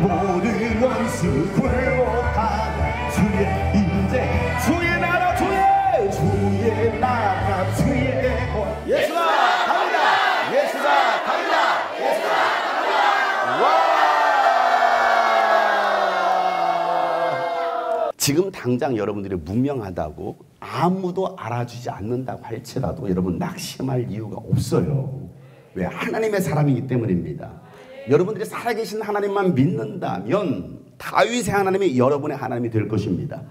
모든 원수 굴복하라. 주의 인재 주의 나라 주의 나라 주의 권. 예수가 갑니다. 예수가 갑니다. 예수가 갑니다. 와! 지금 당장 여러분들이 무명하다고 아무도 알아주지 않는다고 할지라도 여러분 낙심할 이유가 없어요. 왜? 하나님의 사람이기 때문입니다. 여러분들이 살아계신 하나님만 믿는다면 다윗의 하나님이 여러분의 하나님이 될 것입니다.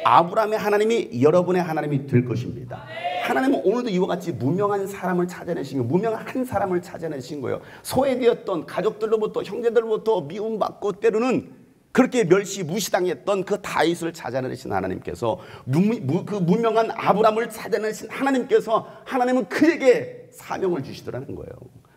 아브라함의 하나님이 여러분의 하나님이 될 것입니다. 하나님은 오늘도 이와 같이 무명한 사람을 찾아내신 거예요. 무명한 사람을 찾아내신 거예요. 소외되었던 가족들로부터 형제들로부터 미움받고 때로는 그렇게 멸시 무시당했던 그 다윗을 찾아내신 하나님께서 그 무명한 아브라함을 찾아내신 하나님께서 하나님은 그에게 사명을 주시더라는 거예요.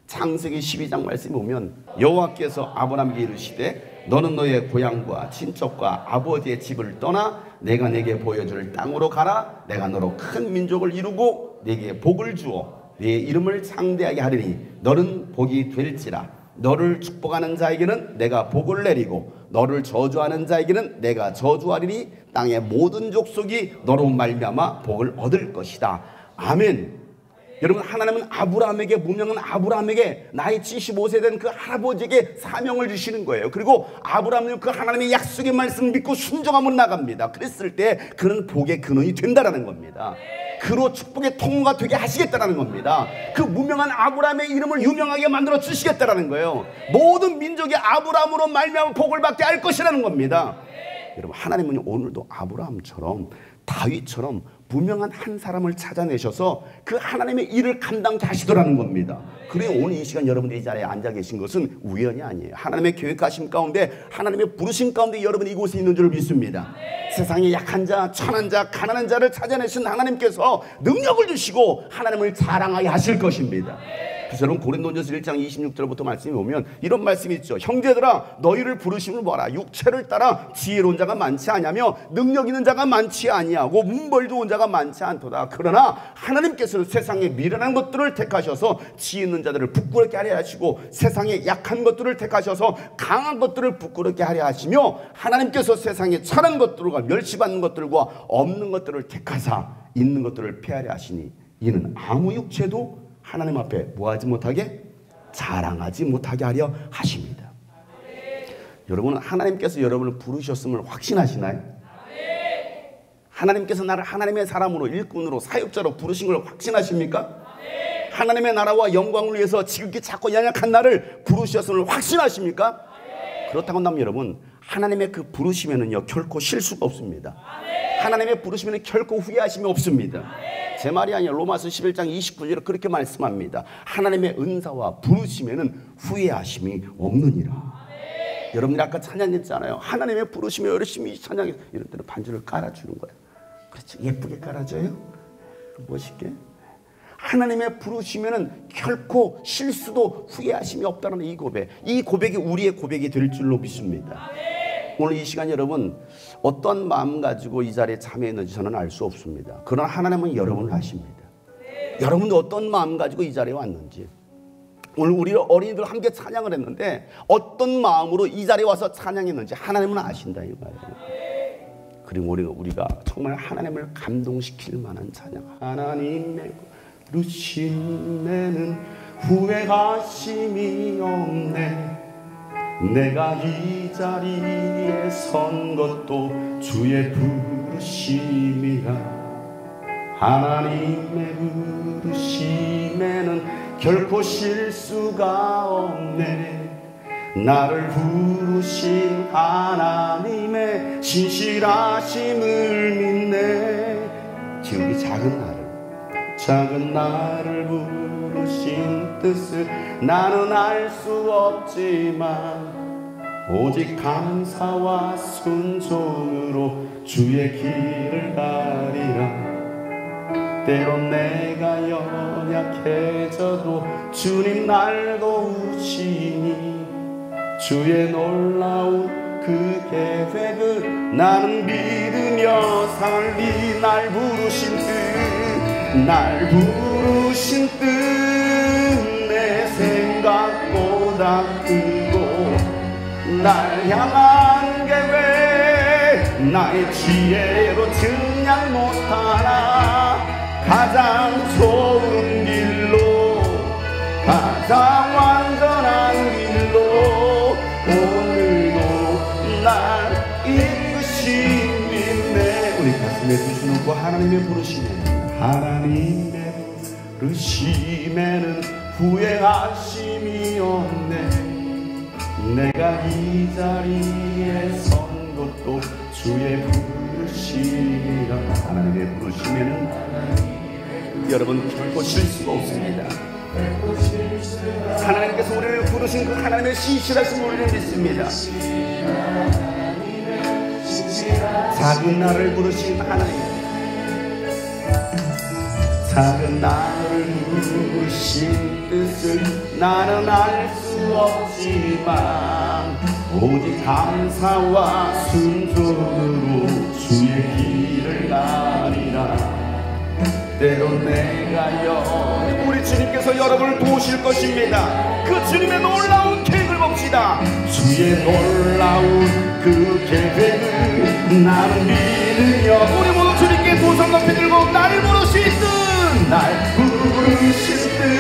창세기 12장 말씀에 보면 여호와께서 아브라함에게 이르시되 너는 너의 고향과 친척과 아버지의 집을 떠나 내가 내게 보여줄 땅으로 가라. 내가 너로 큰 민족을 이루고 내게 복을 주어 네 이름을 창대하게 하리니 너는 복이 될지라. 너를 축복하는 자에게는 내가 복을 내리고 너를 저주하는 자에게는 내가 저주하리니 땅의 모든 족속이 너로 말미암아 복을 얻을 것이다. 아멘. 여러분, 하나님은 아브라함에게, 무명한 아브라함에게 나이 75세 된 그 할아버지에게 사명을 주시는 거예요. 그리고 아브라함은 그 하나님의 약속의 말씀을 믿고 순종하면 나갑니다. 그랬을 때 그는 복의 근원이 된다라는 겁니다. 그로 축복의 통로가 되게 하시겠다라는 겁니다. 그 무명한 아브라함의 이름을 유명하게 만들어 주시겠다라는 거예요. 모든 민족이 아브라함으로 말미암아 복을 받게 할 것이라는 겁니다. 여러분, 하나님은 오늘도 아브라함처럼 다윗처럼 무명한 한 사람을 찾아내셔서 그 하나님의 일을 감당케 하시더라는 겁니다. 그래요. 오늘 이 시간 여러분들이 이 자리에 앉아 계신 것은 우연이 아니에요. 하나님의 계획하심 가운데, 하나님의 부르심 가운데 여러분이 이곳에 있는 줄 믿습니다. 세상에 약한 자, 천한 자, 가난한 자를 찾아내신 하나님께서 능력을 주시고 하나님을 자랑하게 하실 것입니다. 그래서 여러분, 고린도전서 1장 26절부터 말씀이 오면 이런 말씀이 있죠. 형제들아, 너희를 부르심을 보라. 육체를 따라 지혜로운 자가 많지 아니하며 능력 있는 자가 많지 아니하고 문벌 좋은 자가 많지 않도다. 그러나 하나님께서는 세상의 미련한 것들을 택하셔서 지혜 있는 자들을 부끄럽게 하려 하시고 세상의 약한 것들을 택하셔서 강한 것들을 부끄럽게 하려 하시며 하나님께서 세상의 찬한 것들과 멸시받는 것들과 없는 것들을 택하사 있는 것들을 폐하려 하시니 이는 아무 육체도 하나님 앞에 뭐하지 못하게? 자랑하지 못하게 하려 하십니다. 여러분은 하나님께서 여러분을 부르셨음을 확신하시나요? 하나님께서 나를 하나님의 사람으로, 일꾼으로, 사역자로 부르신 걸 확신하십니까? 하나님의 나라와 영광을 위해서 지극히 작고 연약한 나를 부르셨음을 확신하십니까? 그렇다고 한다면 여러분, 하나님의 그 부르심에는요 결코 실수가 없습니다. 하나님의 부르심에는 결코 후회하심이 없습니다. 제 말이 아니라 로마서 11장 29절에 그렇게 말씀합니다. 하나님의 은사와 부르심에는 후회하심이 없느니라. 여러분들이 아까 찬양했잖아요. 하나님의 부르심에 열심히 찬양해서 이럴 때는 반주를 깔아주는 거예요. 그렇죠. 예쁘게 깔아줘요. 멋있게. 하나님의 부르시면은 결코 실수도 후회하심이 없다는 이 고백. 이 고백이 우리의 고백이 될 줄로 믿습니다. 오늘 이 시간 여러분 어떤 마음 가지고 이 자리에 참여했는지 저는 알 수 없습니다. 그러나 하나님은 여러분을 아십니다. 여러분도 어떤 마음 가지고 이 자리에 왔는지. 오늘 우리 어린이들 함께 찬양을 했는데 어떤 마음으로 이 자리에 와서 찬양했는지 하나님은 아신다 이 말이에요. 그리고 우리가 정말 하나님을 감동시킬 만한 찬양. 하나님의 부르심에는 후회하심이 없네. 내가 이 자리에 선 것도 주의 부르심이라. 하나님의 부르심에는 결코 실수가 없네. 나를 부르신 하나님의 신실하심을 믿네. 지금 이 작은 나를 부르신 뜻을 나는 알 수 없지만 오직 감사와 순종으로 주의 길을 가리라. 때론 내가 연약해져도 주님 날 도우시니 주의 놀라운 그 계획을 나는 믿으며 살리. 날 부르신 뜻 내 생각보다 크고 날 향한 계획 나의 지혜로 증량 못하나 가장 좋은 길로 가장 완전한 길로 오늘도 날 이끄시네. 우리 가슴에 두시놓고 하나님의 부르심에는 후회하심이 없네. 내가 이 자리에 선 것도 주의 부르심이라. 하나님의 부르심에는 여러분 결코 실수가 없습니다. 하나님께서 우리를 부르신 그 하나님의 신실하신 우리를 믿습니다. 작은 나를 부르신 하나님, 작은 나를 부르신 뜻을 나는 알 수 없지만 오직 감사와 순종으로 주의 길을 가리라. 때론 내가 우리 주님께서 여러분을 도우실 것입니다. 그 주님의 놀라운 계획을 봅시다. 주의 놀라운 그 계획을 나는 믿으며 우리 모두 주님께 두 손 높이 들고 나를 부르실 듯, 날 부르실 듯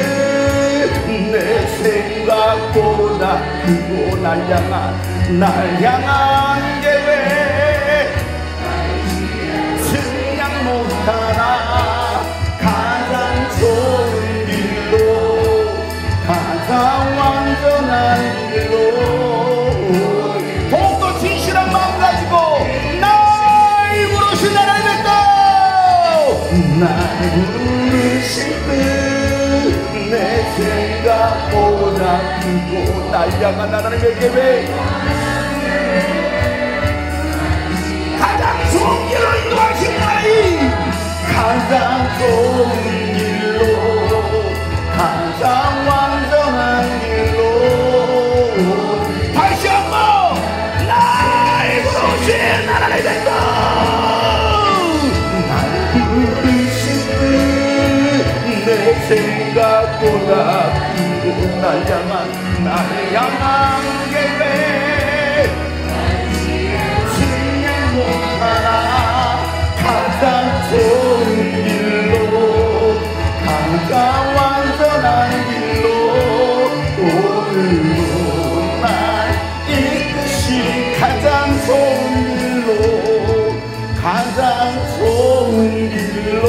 내 생각보다 크고 날 향한 계획 증량 못하나 가장 좋은 길로 가장 완전한 길로 더욱더 진실한 마음 가지고 날 부르신 하나님의 뜻, 날 부르신 뜻 내 생각보다 크고 날 향한 하나님의 계획 가장 좋은 길로 인도하신 하나님, 가장 좋은 길로 가장 완전한 길로 다시 한번 날 부르신 하나님의 뜻, 날 부르신 뜻 내 생각보다 크고 날 향한 계획 증명 못하나 가장 좋은 길로 가장 완전한 길로 오늘도 날 이끄신 가장 좋은 길로 가장 좋은 길로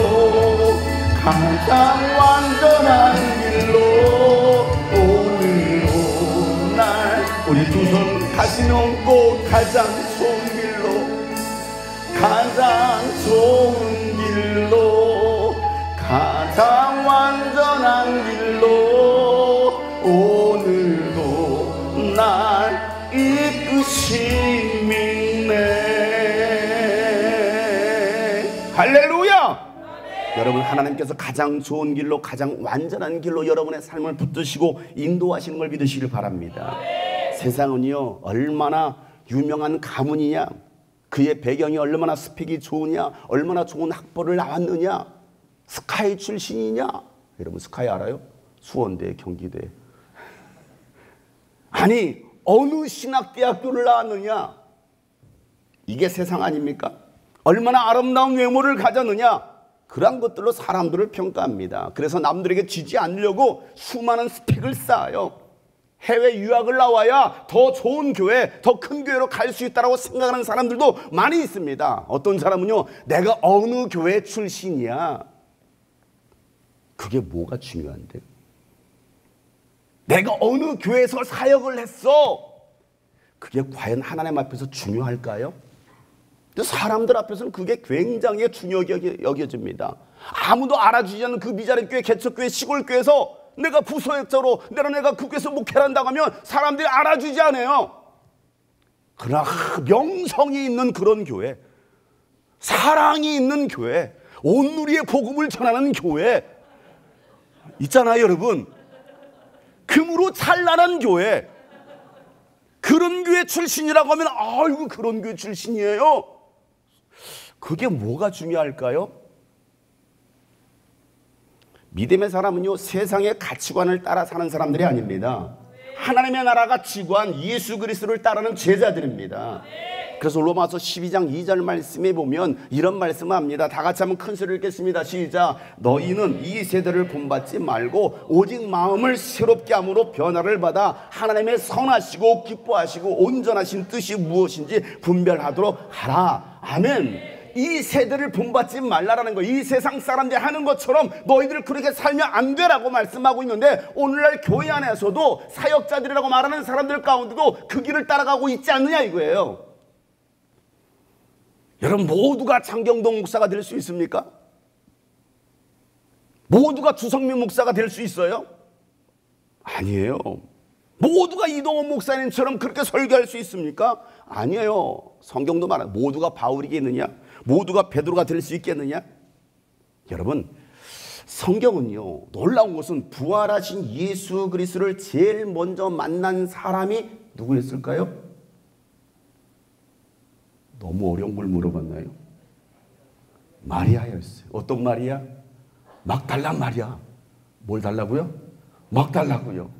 가장 완전한 길로 오늘도 날 우리 두 손 가슴에 얹고 가장 좋은 길로 가장 좋은 길로 가장 완전한 길로 오늘도 날 이끄심이네. 할렐루야. 여러분, 하나님께서 가장 좋은 길로 가장 완전한 길로 여러분의 삶을 붙드시고 인도하시는 걸 믿으시길 바랍니다. 세상은요 얼마나 유명한 가문이냐, 그의 배경이 얼마나 스펙이 좋으냐, 얼마나 좋은 학벌을 나왔느냐, 스카이 출신이냐. 여러분 스카이 알아요? 수원대, 경기대. 아니 어느 신학대학교를 나왔느냐, 이게 세상 아닙니까? 얼마나 아름다운 외모를 가졌느냐, 그런 것들로 사람들을 평가합니다. 그래서 남들에게 지지 않으려고 수많은 스펙을 쌓아요. 해외 유학을 나와야 더 좋은 교회, 더 큰 교회로 갈 수 있다고 생각하는 사람들도 많이 있습니다. 어떤 사람은요, 내가 어느 교회 출신이야, 그게 뭐가 중요한데? 내가 어느 교회에서 사역을 했어, 그게 과연 하나님 앞에서 중요할까요? 사람들 앞에서는 그게 굉장히 중요하게 여겨집니다. 아무도 알아주지 않는 그 미자립교회, 개척교회, 시골교회에서 내가 부서역자로 내가 그 교회에서 목회를 한다고 하면 사람들이 알아주지 않아요. 그러나 명성이 있는 그런 교회, 사랑이 있는 교회, 온누리의 복음을 전하는 교회 있잖아요 여러분. 금으로 찬란한 교회, 그런 교회 출신이라고 하면 아이고 그런 교회 출신이에요. 그게 뭐가 중요할까요? 믿음의 사람은요 세상의 가치관을 따라 사는 사람들이 아닙니다. 하나님의 나라가 지구한 예수 그리스도를 따르는 제자들입니다. 그래서 로마서 12장 2절 말씀에 보면 이런 말씀을 합니다. 다 같이 한번 큰 소리를 읽겠습니다. 시작. 너희는 이 세대를 본받지 말고 오직 마음을 새롭게 함으로 변화를 받아 하나님의 선하시고 기뻐하시고 온전하신 뜻이 무엇인지 분별하도록 하라. 아멘. 이 세대를 본받지 말라라는 거, 이 세상 사람들이 하는 것처럼 너희들 그렇게 살면 안 되라고 말씀하고 있는데, 오늘날 교회 안에서도 사역자들이라고 말하는 사람들 가운데도 그 길을 따라가고 있지 않느냐 이거예요. 여러분, 모두가 장경동 목사가 될 수 있습니까? 모두가 주성민 목사가 될 수 있어요? 아니에요. 모두가 이동원 목사님처럼 그렇게 설교할 수 있습니까? 아니에요. 성경도 말해 모두가 바울이겠느냐? 모두가 베드로가 될 수 있겠느냐? 여러분, 성경은요, 놀라운 것은 부활하신 예수 그리스도를 제일 먼저 만난 사람이 누구였을까요? 너무 어려운 걸 물어봤나요? 마리아였어요. 어떤 마리아? 막달라 마리아. 뭘 달라고요? 막달라고요.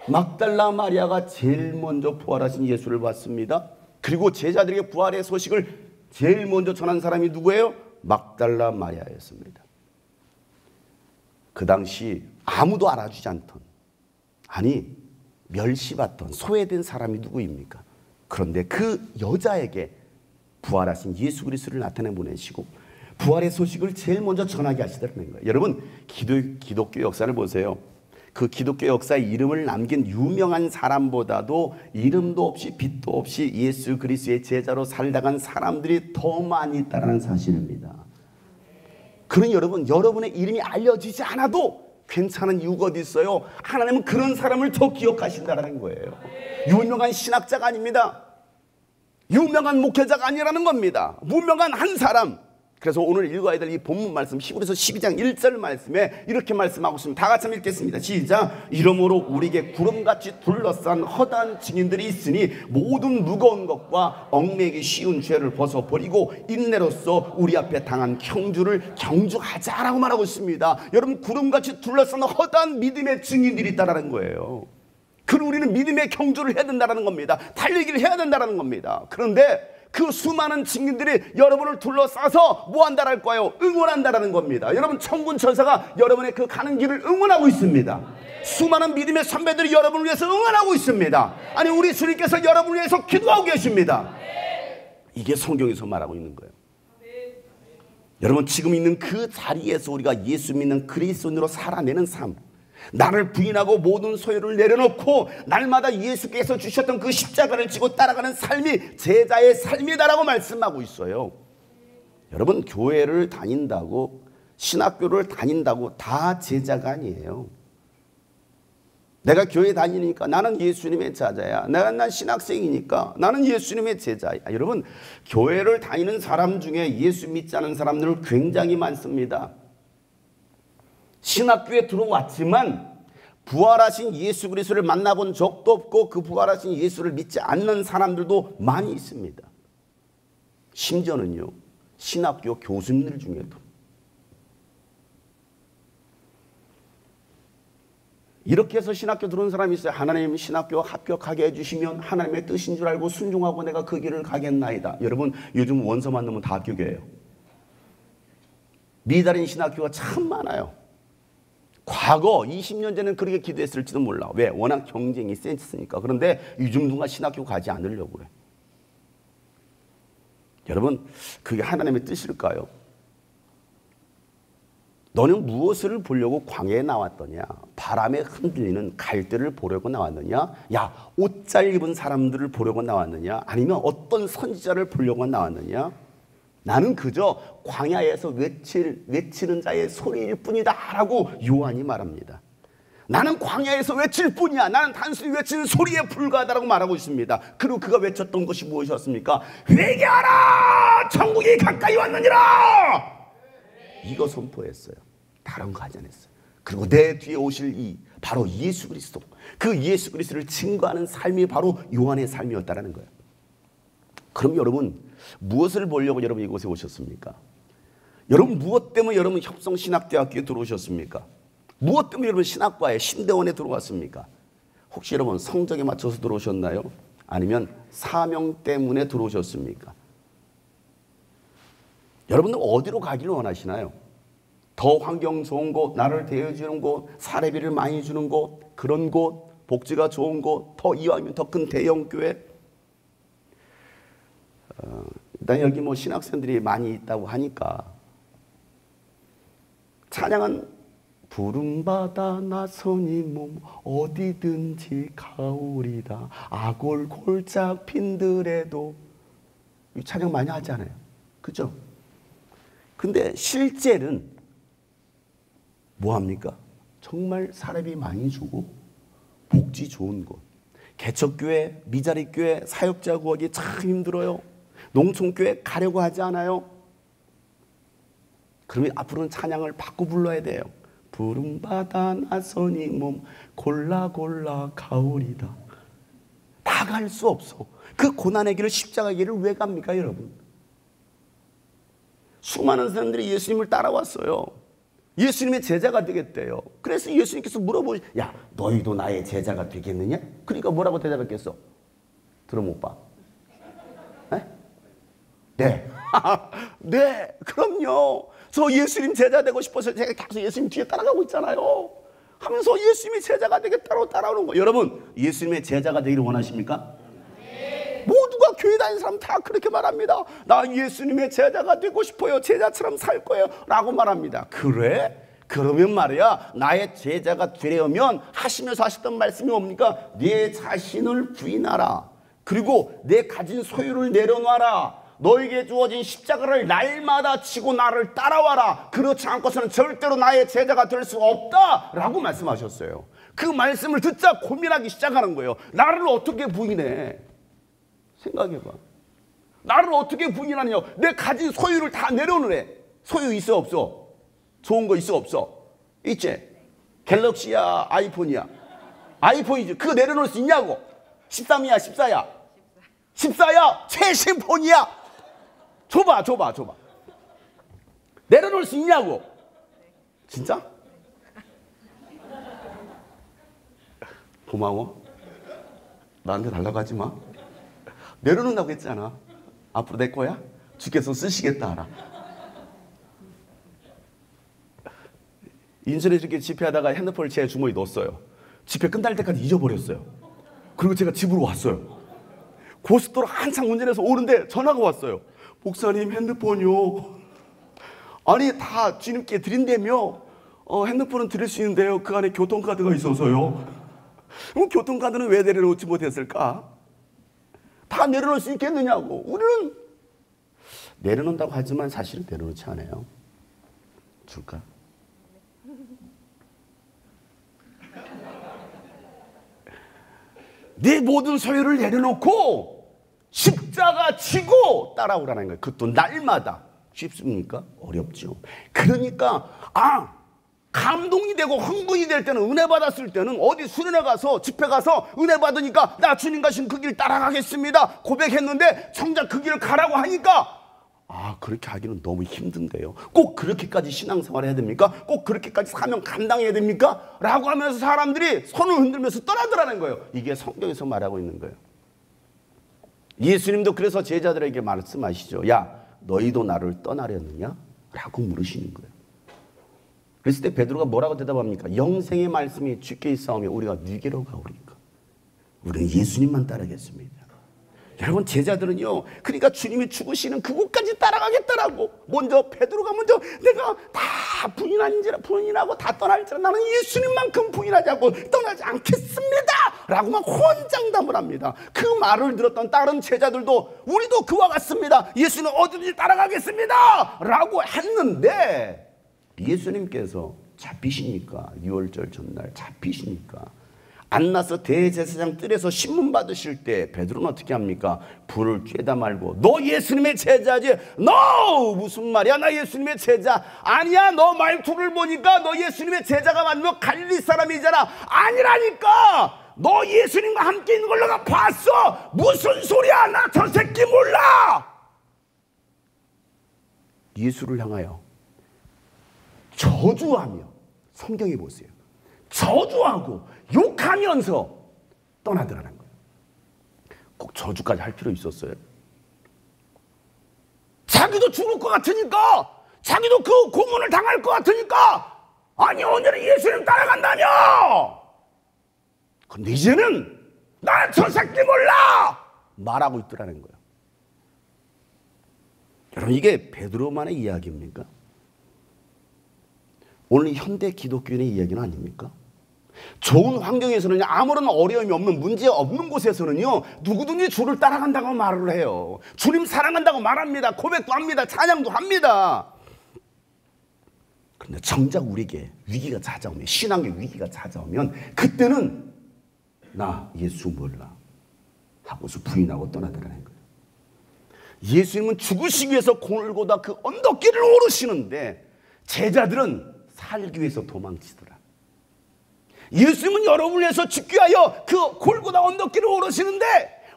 막달라 마리아가 제일 먼저 부활하신 예수를 봤습니다. 그리고 제자들에게 부활의 소식을 제일 먼저 전한 사람이 누구예요? 막달라 마리아였습니다. 그 당시 아무도 알아주지 않던, 아니 멸시받던, 소외된 사람이 누구입니까? 그런데 그 여자에게 부활하신 예수 그리스도를 나타내 보내시고 부활의 소식을 제일 먼저 전하게 하시더라는 거예요. 여러분, 기독교 역사를 보세요. 그 기독교 역사에 이름을 남긴 유명한 사람보다도 이름도 없이 빛도 없이 예수 그리스도의 제자로 살다간 사람들이 더 많이 있다는 사실입니다. 그런 여러분의 이름이 알려지지 않아도 괜찮은 이유가 어디 있어요? 하나님은 그런 사람을 더 기억하신다는 거예요. 유명한 신학자가 아닙니다. 유명한 목회자가 아니라는 겁니다. 무명한 한 사람. 그래서 오늘 읽어야 될 이 본문 말씀, 히브리서 12장 1절 말씀에 이렇게 말씀하고 있습니다. 다 같이 읽겠습니다. 시작. 이러므로 우리에게 구름같이 둘러싼 허다한 증인들이 있으니 모든 무거운 것과 얽매이기 쉬운 죄를 벗어버리고 인내로써 우리 앞에 당한 경주를 경주하자라고 말하고 있습니다. 여러분, 구름같이 둘러싼 허다한 믿음의 증인들이 있다는 거예요. 그럼 우리는 믿음의 경주를 해야 된다는 겁니다. 달리기를 해야 된다는 겁니다. 그런데 그 수많은 증인들이 여러분을 둘러싸서 뭐 한다랄 거예요? 응원한다라는 겁니다. 여러분, 천군 천사가 여러분의 그 가는 길을 응원하고 있습니다. 수많은 믿음의 선배들이 여러분을 위해서 응원하고 있습니다. 아니, 우리 주님께서 여러분을 위해서 기도하고 계십니다. 이게 성경에서 말하고 있는 거예요. 여러분, 지금 있는 그 자리에서 우리가 예수 믿는 그리스도인으로 살아내는 삶, 나를 부인하고 모든 소유를 내려놓고 날마다 예수께서 주셨던 그 십자가를 지고 따라가는 삶이 제자의 삶이다라고 말씀하고 있어요. 여러분, 교회를 다닌다고, 신학교를 다닌다고 다 제자가 아니에요. 내가 교회 다니니까 나는 예수님의 제자야. 난 신학생이니까 나는 예수님의 제자야. 여러분, 교회를 다니는 사람 중에 예수 믿지 않은 사람들 굉장히 많습니다. 신학교에 들어왔지만 부활하신 예수 그리스도를 만나본 적도 없고 그 부활하신 예수를 믿지 않는 사람들도 많이 있습니다. 심지어는요, 신학교 교수님들 중에도 이렇게 해서 신학교 들어온 사람이 있어요. 하나님, 신학교 합격하게 해주시면 하나님의 뜻인 줄 알고 순종하고 내가 그 길을 가겠나이다. 여러분, 요즘 원서만 넣으면 다 합격이에요. 미달인 신학교가 참 많아요. 과거 20년 전에는 그렇게 기도했을지도 몰라. 왜? 워낙 경쟁이 세졌으니까. 그런데 요즘 누가 신학교 가지 않으려고 그래. 여러분, 그게 하나님의 뜻일까요? 너는 무엇을 보려고 광야에 나왔더냐? 바람에 흔들리는 갈대를 보려고 나왔느냐? 야, 옷 잘 입은 사람들을 보려고 나왔느냐? 아니면 어떤 선지자를 보려고 나왔느냐? 나는 그저 광야에서 외치는 자의 소리일 뿐이다 라고 요한이 말합니다. 나는 광야에서 외칠 뿐이야. 나는 단순히 외치는 소리에 불과하다라고 말하고 있습니다. 그리고 그가 외쳤던 것이 무엇이었습니까? 회개하라! 천국이 가까이 왔느니라! 이거 선포했어요. 다른 거 하지 않았어요. 그리고 내 뒤에 오실 이 바로 예수 그리스도, 그 예수 그리스도를 증거하는 삶이 바로 요한의 삶이었다라는 거예요. 그럼 여러분, 무엇을 보려고 여러분 이곳에 오셨습니까? 여러분, 무엇 때문에 여러분 협성신학대학교에 들어오셨습니까? 무엇 때문에 여러분 신학과에 신대원에 들어왔습니까? 혹시 여러분 성적에 맞춰서 들어오셨나요? 아니면 사명 때문에 들어오셨습니까? 여러분들 어디로 가기를 원하시나요? 더 환경 좋은 곳, 나를 대해주는 곳, 사례비를 많이 주는 곳, 그런 곳, 복지가 좋은 곳, 더 이왕이면 더 큰 대형 교회. 일단 여기 뭐 신학생들이 많이 있다고 하니까 찬양은 부름받아 나서니 몸 어디든지 가오리다. 아골 골짝 핀들에도 이 찬양 많이 하잖아요. 그죠? 근데 실제는 뭐합니까? 정말 사례비 많이 주고 복지 좋은 곳, 개척교회, 미자립교회, 사역자 구하기 참 힘들어요. 농촌교회 가려고 하지 않아요? 그러면 앞으로는 찬양을 바꿔 불러야 돼요. 부름받아 나서니 몸 골라 골라 가오리다. 다 갈 수 없어. 그 고난의 길을, 십자가의 길을 왜 갑니까 여러분? 수많은 사람들이 예수님을 따라왔어요. 예수님의 제자가 되겠대요. 그래서 예수님께서 야 너희도 나의 제자가 되겠느냐? 그러니까 뭐라고 대답했겠어? 들어못 봐. 네. 네, 그럼요. 저 예수님 제자 되고 싶어서 제가 계속 예수님 뒤에 따라가고 있잖아요. 하면서 예수님이 제자가 되겠다고 따라오는 거예요. 여러분, 예수님의 제자가 되기를 원하십니까? 네. 모두가 교회 다니는 사람 다 그렇게 말합니다. 나 예수님의 제자가 되고 싶어요. 제자처럼 살 거예요. 라고 말합니다. 그래? 그러면 말이야, 나의 제자가 되려면 하시면서 하셨던 말씀이 뭡니까? 네 자신을 부인하라. 그리고 내 가진 소유를 내려놔라. 너에게 주어진 십자가를 날마다 지고 나를 따라와라. 그렇지 않고서는 절대로 나의 제자가 될 수 없다 라고 말씀하셨어요. 그 말씀을 듣자 고민하기 시작하는 거예요. 나를 어떻게 부인해? 생각해봐. 나를 어떻게 부인하느냐. 내 가진 소유를 다 내려놓으래. 소유 있어 없어? 좋은 거 있어 없어? 있지? 갤럭시야 아이폰이야? 아이폰이지. 그거 내려놓을 수 있냐고? 13이야 14야? 14야 최신 폰이야. 줘봐. 내려놓을 수 있냐고. 진짜? 고마워. 나한테 달라고 하지 마. 내려놓는다고 했잖아. 앞으로 내 거야? 주께서 쓰시겠다 알아. 인천에 이렇게 집회하다가 핸드폰을 제 주머니에 넣었어요. 집회 끝날 때까지 잊어버렸어요. 그리고 제가 집으로 왔어요. 고속도로 한참 운전해서 오는데 전화가 왔어요. 목사님 핸드폰이요. 아니 다 주님께 드린다며. 핸드폰은 드릴 수 있는데요. 그 안에 교통카드가 있어서요. 그럼 교통카드는 왜 내려놓지 못했을까? 다 내려놓을 수 있겠느냐고. 우리는 내려놓는다고 하지만 사실은 내려놓지 않아요. 줄까? 네 모든 소유를 내려놓고 십자가 지고 따라오라는 거예요. 그것도 날마다. 쉽습니까? 어렵죠. 그러니까 감동이 되고 흥분이 될 때는, 은혜 받았을 때는 어디 수련회 가서 집회 가서 은혜 받으니까 나 주님 가신 그 길 따라가겠습니다 고백했는데 정작 그 길을 가라고 하니까 그렇게 하기는 너무 힘든데요. 꼭 그렇게까지 신앙생활 해야 됩니까? 꼭 그렇게까지 사명 감당해야 됩니까? 라고 하면서 사람들이 손을 흔들면서 떠나더라는 거예요. 이게 성경에서 말하고 있는 거예요. 예수님도 그래서 제자들에게 말씀하시죠. 야 너희도 나를 떠나려느냐? 라고 물으시는 거예요. 그랬을 때 베드로가 뭐라고 대답합니까? 영생의 말씀이 주께 있사오며 우리가 누구로 가오리까? 우리는 예수님만 따르겠습니다. 여러분 제자들은요, 그러니까 주님이 죽으시는 그곳까지 따라가겠다라고. 베드로가 먼저 내가 다 부인하고 다 떠날지라 나는 예수님만큼 부인하지 않고 떠나지 않겠습니다 라고 막 혼장담을 합니다. 그 말을 들었던 다른 제자들도 우리도 그와 같습니다. 예수는 어디든지 따라가겠습니다 라고 했는데 예수님께서 잡히시니까, 유월절 전날 잡히시니까 안나서 대제사장 뜰에서 신문 받으실 때 베드로는 어떻게 합니까? 불을 쬐다 말고 너 예수님의 제자지? 너 무슨 말이야? 나 예수님의 제자 아니야. 너 말투를 보니까 너 예수님의 제자가 맞으면 갈릴리 사람이잖아. 아니라니까. 너 예수님과 함께 있는 걸 내가 봤어. 무슨 소리야? 나 저 새끼 몰라. 예수를 향하여 저주하며, 성경에 보세요, 저주하고 욕하면서 떠나더라는 거예요. 꼭 저주까지 할 필요 있었어요? 자기도 죽을 것 같으니까, 자기도 그 고문을 당할 것 같으니까, 아니 오늘은 예수님 따라간다며. 근데 이제는 나 저 새끼 몰라 말하고 있더라는 거예요. 여러분, 이게 베드로만의 이야기입니까? 오늘 현대 기독교인의 이야기는 아닙니까? 좋은 환경에서는요, 아무런 어려움이 없는, 문제 없는 곳에서는요, 누구든지 주를 따라간다고 말을 해요. 주님 사랑한다고 말합니다. 고백도 합니다. 찬양도 합니다. 그런데 정작 우리에게 위기가 찾아오면, 신앙의 위기가 찾아오면, 그때는 나 예수 몰라 하고서 부인하고 떠나더라는 거예요. 예수님은 죽으시기 위해서 골고다 그 언덕길을 오르시는데 제자들은 살기 위해서 도망치더라. 예수님은 여러분을 위해서 죽기 위하여 그 골고다 언덕길을 오르시는데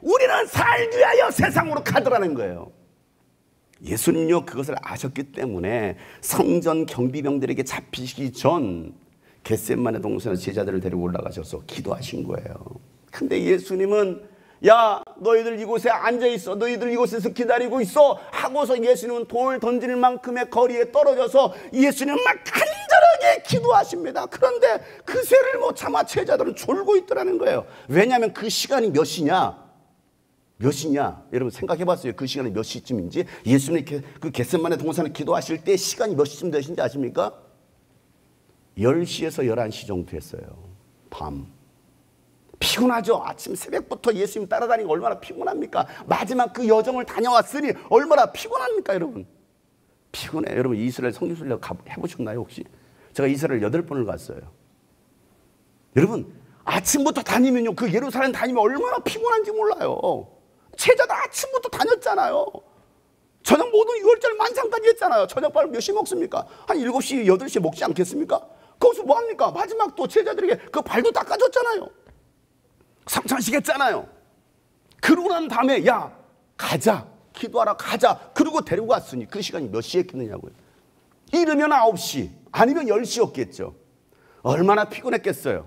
우리는 살기 위하여 세상으로 가더라는 거예요. 예수님요, 그것을 아셨기 때문에 성전 경비병들에게 잡히시기 전 겟세마네 동산에 제자들을 데리고 올라가셔서 기도하신 거예요. 근데 예수님은 야, 너희들 이곳에 앉아있어, 너희들 이곳에서 기다리고 있어 하고서 예수님은 돌 던질 만큼의 거리에 떨어져서 예수님은 막 간절하게 기도하십니다. 그런데 그 새를 못 참아 제자들은 졸고 있더라는 거예요. 왜냐하면 그 시간이 몇 시냐? 몇 시냐? 여러분 생각해봤어요. 그 시간이 몇 시쯤인지. 예수님이 그 겟세마네 동산에 기도하실 때 시간이 몇 시쯤 되신지 아십니까? 10시에서 11시 정도 됐어요. 밤. 피곤하죠. 아침 새벽부터 예수님 따라다니고 얼마나 피곤합니까? 마지막 그 여정을 다녀왔으니 얼마나 피곤합니까, 여러분? 피곤해. 여러분 이스라엘 성지순례 해보셨나요 혹시? 제가 이스라엘 8번을 갔어요. 여러분 아침부터 다니면요, 그 예루살렘 다니면 얼마나 피곤한지 몰라요. 제자들 아침부터 다녔잖아요. 저녁 모든 6월절 만상까지 했잖아요. 저녁밥 몇 시에 먹습니까? 한 7시, 8시에 먹지 않겠습니까? 거기서 뭐합니까? 마지막 또 제자들에게 그 발도 닦아줬잖아요. 성찬식 했잖아요. 그러고 난 다음에 야 가자, 기도하러 가자. 그러고 데리고 갔으니 그 시간이 몇 시에 했겠느냐고요. 이르면 9시 아니면 10시였겠죠. 얼마나 피곤했겠어요.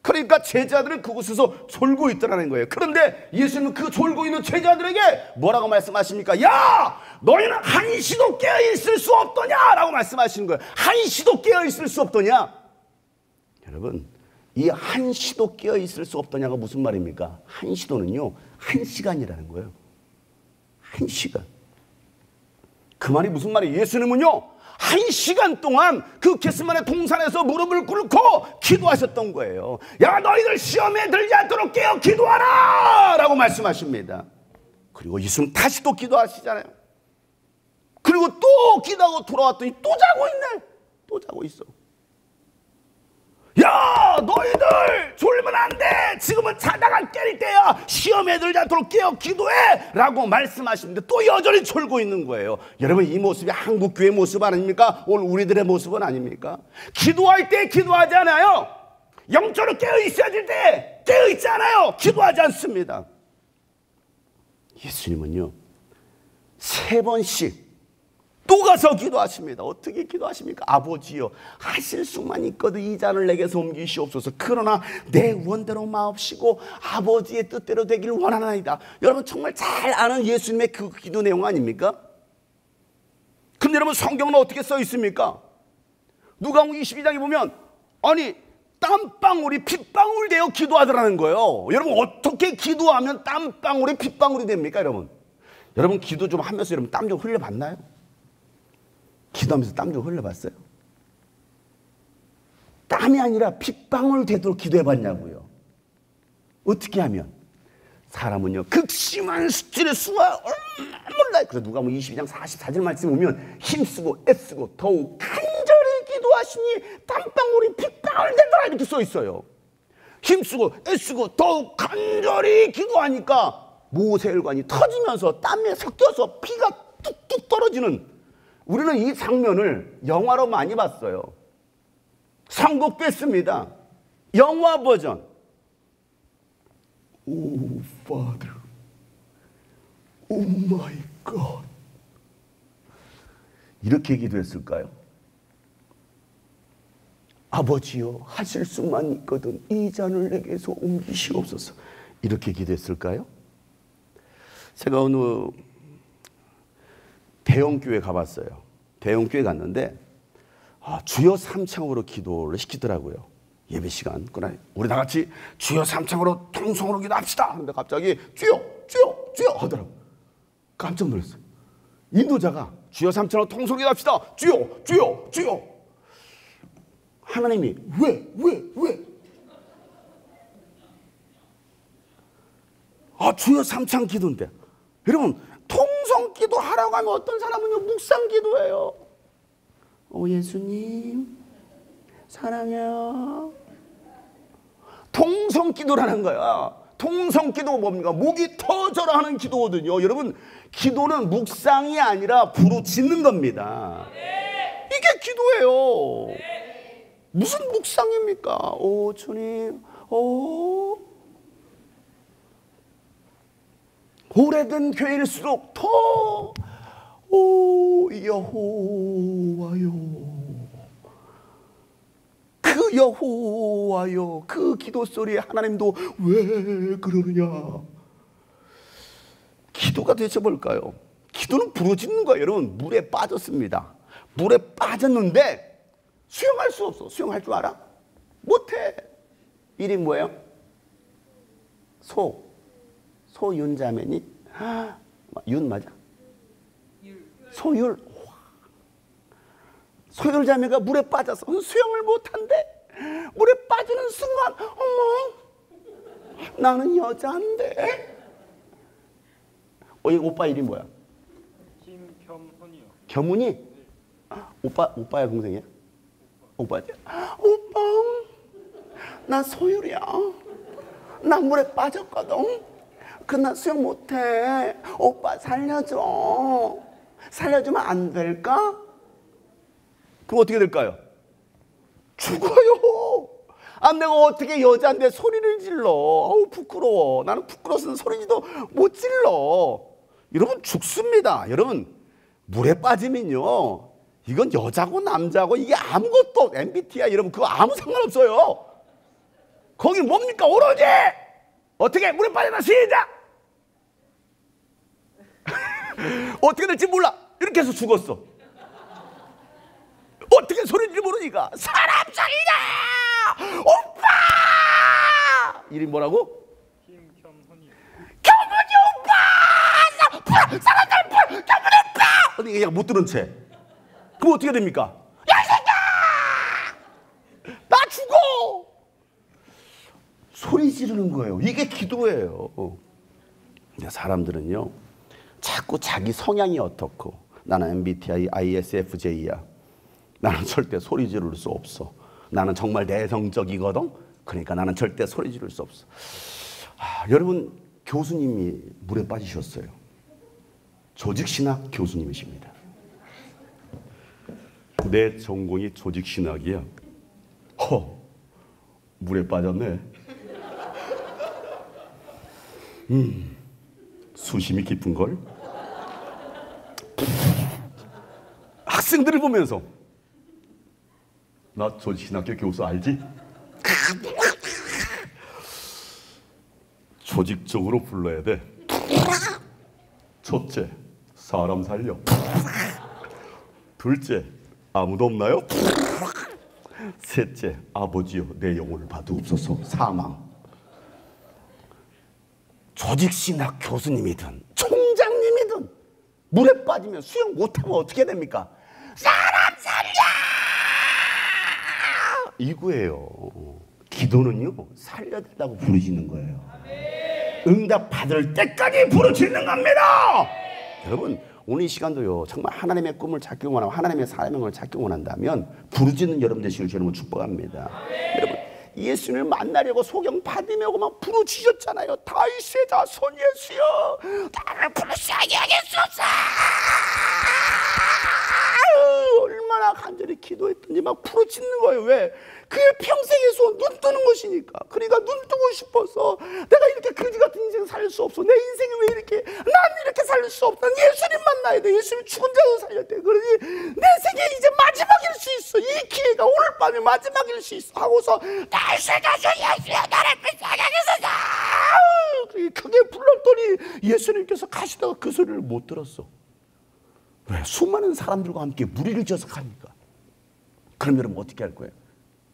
그러니까 제자들은 그곳에서 졸고 있더라는 거예요. 그런데 예수님은 그 졸고 있는 제자들에게 뭐라고 말씀하십니까? 야, 너희는 한시도 깨어있을 수 없더냐 라고 말씀하시는 거예요. 한시도 깨어있을 수 없더냐. 여러분, 이 한시도 깨어있을 수 없더냐가 무슨 말입니까? 한시도는요, 1시간이라는 거예요. 1시간. 그 말이 무슨 말이에요? 예수님은요 1시간 동안 그 겟세마네 동산에서 무릎을 꿇고 기도하셨던 거예요. 야, 너희들 시험에 들지 않도록 깨어 기도하라 라고 말씀하십니다. 그리고 예수님 다시 또 기도하시잖아요. 그리고 또 기도하고 돌아왔더니 또 자고 있네. 또 자고 있어. 야, 너희들 졸면 안 돼. 지금은 자다가 깨릴 때야. 시험에 들지 않도록 깨어 기도해 라고 말씀하시는데 또 여전히 졸고 있는 거예요. 여러분, 이 모습이 한국교회 모습 아닙니까? 오늘 우리들의 모습은 아닙니까? 기도할 때 기도하지 않아요. 영적으로 깨어 있어야 될 때 깨어 있지 않아요. 기도하지 않습니다. 예수님은요 3번씩 또 가서 기도하십니다. 어떻게 기도하십니까? 아버지여, 하실 수만 있거든 이 잔을 내게서 옮기시옵소서. 그러나 내 원대로 마옵시고 아버지의 뜻대로 되기를 원하나이다. 여러분 정말 잘 아는 예수님의 그 기도 내용 아닙니까? 근데 여러분 성경은 어떻게 써 있습니까? 누가복음 22장에 보면 아니 땀방울이 핏방울 되어 기도하더라는 거예요. 여러분 어떻게 기도하면 땀방울이 핏방울이 됩니까? 여러분 기도 좀 하면서 여러분 땀 좀 흘려봤나요? 기도하면서 땀 좀 흘려봤어요? 땀이 아니라 핏방울 되도록 기도해봤냐고요. 어떻게 하면? 사람은요 극심한 스트레스와 몰라요. 그래서 누가복음 22장 44절 말씀 보면 힘쓰고 애쓰고 더욱 간절히 기도하시니 땀방울이 핏방울 되더라 이렇게 써 있어요. 힘쓰고 애쓰고 더욱 간절히 기도하니까 모세혈관이 터지면서 땀에 섞여서 피가 뚝뚝 떨어지는, 우리는 이 장면을 영화로 많이 봤어요. 선곡됐습니다. 영화 버전. 오 Father, 오 마이 갓. 이렇게 기도했을까요? 아버지여, 하실 수만 있거든 이 잔을 내게서 옮기시옵소서. 이렇게 기도했을까요? 제가 어느 대형교회 가봤어요. 대형교회 갔는데 주여 삼창으로 기도를 시키더라고요. 예배 시간. 그날 우리 다 같이 주여 삼창으로 통성으로 기도합시다. 근데 갑자기 주여 주여 주여 하더라고요. 깜짝 놀랐어요. 인도자가 주여 삼창으로 통성으로 기도합시다. 주여 주여 주여. 하나님이 왜? 주여 삼창 기도인데. 여러분 통성 기도 하라고 하면 어떤 사람은요 묵상 기도해요. 예수님 사랑해요. 통성 기도라는 거야. 통성 기도가 뭡니까? 목이 터져라 하는 기도거든요. 여러분 기도는 묵상이 아니라 부르짖는 겁니다. 이게 기도예요. 무슨 묵상입니까? 주님 오래된 교회일수록 더 여호와요 그 여호와요 그 기도 소리에 하나님도 왜 그러느냐. 기도가 도대체 뭘까요? 기도는 부르짖는 거예요. 여러분 물에 빠졌습니다. 물에 빠졌는데 수영할 수 없어. 수영할 줄 알아? 못해. 이름이 뭐예요? 소윤자매니? 윤 맞아? 소율. 소율자매가 물에 빠져서 수영을 못한대. 물에 빠지는 순간 어머 나는 여자인데. 오빠 이름이 뭐야? 김겸훈이요. 겸훈이? 오빠야 동생이야? 오빠지? 오빠 나 소율이야. 나 물에 빠졌거든. 나 수영 못해. 오빠 살려줘. 살려주면 안 될까? 그럼 어떻게 될까요? 죽어요. 내가 어떻게 여자인데 소리를 질러. 부끄러워. 나는 부끄러워서 소리도 못 질러. 여러분 죽습니다. 여러분 물에 빠지면요 이건 여자고 남자고 이게 아무것도 MBTI 여러분 그거 아무 상관없어요. 거기 뭡니까? 오로지 어떻게 물에 빠져나 시작. 어떻게 될지 몰라. 이렇게 해서 죽었어. 어떻게 소리인지 모르니까 사람 살려 오빠. 이름 뭐라고? 김겸훈이요. 겸훈이 오빠. 사람들 겸훈이 오빠. 근데 얘가 못 들은 채. 그럼 어떻게 됩니까? 야 새끼야 나 죽어. 소리 지르는 거예요. 이게 기도예요. 사람들은요 자꾸 자기 성향이 어떻고 나는 MBTI ISFJ야. 나는 절대 소리 지를 수 없어. 나는 정말 내성적이거든. 그러니까 나는 절대 소리 지를 수 없어. 여러분 교수님이 물에 빠지셨어요. 조직신학 교수님이십니다. 내 전공이 조직신학이야. 물에 빠졌네. 수심이 깊은걸? 학생들을 보면서 나 조직신학교 교수 알지? 조직적으로 불러야 돼. 첫째, 사람 살려. 둘째, 아무도 없나요? 셋째, 아버지여 내 영혼을 받으옵소서. 사망. 조직신학 교수님이든 총장님이든 물에 빠지면 수영 못하면 어떻게 됩니까? 사람 살려! 이거예요. 기도는요 살려달라고 부르짖는 거예요. 응답 받을 때까지 부르짖는 겁니다. 여러분 오늘 이 시간도요 정말 하나님의 꿈을 찾기 원하고 하나님의 사명을 찾기 원한다면 부르짖는 여러분 되시길 여러분 축복합니다. 여러분 예수님을 만나려고 소경 받으려고 막 부르짖었잖아요. 다윗의 자손 예수여 나를 부르시게 하겠소서. 얼마나 얼마나 간절히 기도했더니 막 부르짖는 거예요. 왜? 그게 평생의 소원, 눈 뜨는 것이니까. 그러니까 눈 뜨고 싶어서 내가 이렇게 거지 같은 인생 살 수 없어. 내 인생이 왜 이렇게, 난 이렇게 살 수 없다. 예수님 만나야 돼. 예수님 죽은 자도 살려야 돼. 그러니 내 생에 이제 마지막일 수 있어. 이 기회가 오늘 밤에 마지막일 수 있어. 하고서 다시 가서 예수의 나를 사랑해서 크게 불렀더니 예수님께서 가시다가 그 소리를 못 들었어. 왜? 수많은 사람들과 함께 무리를 지어서 가니까. 그럼 여러분 어떻게 할 거예요?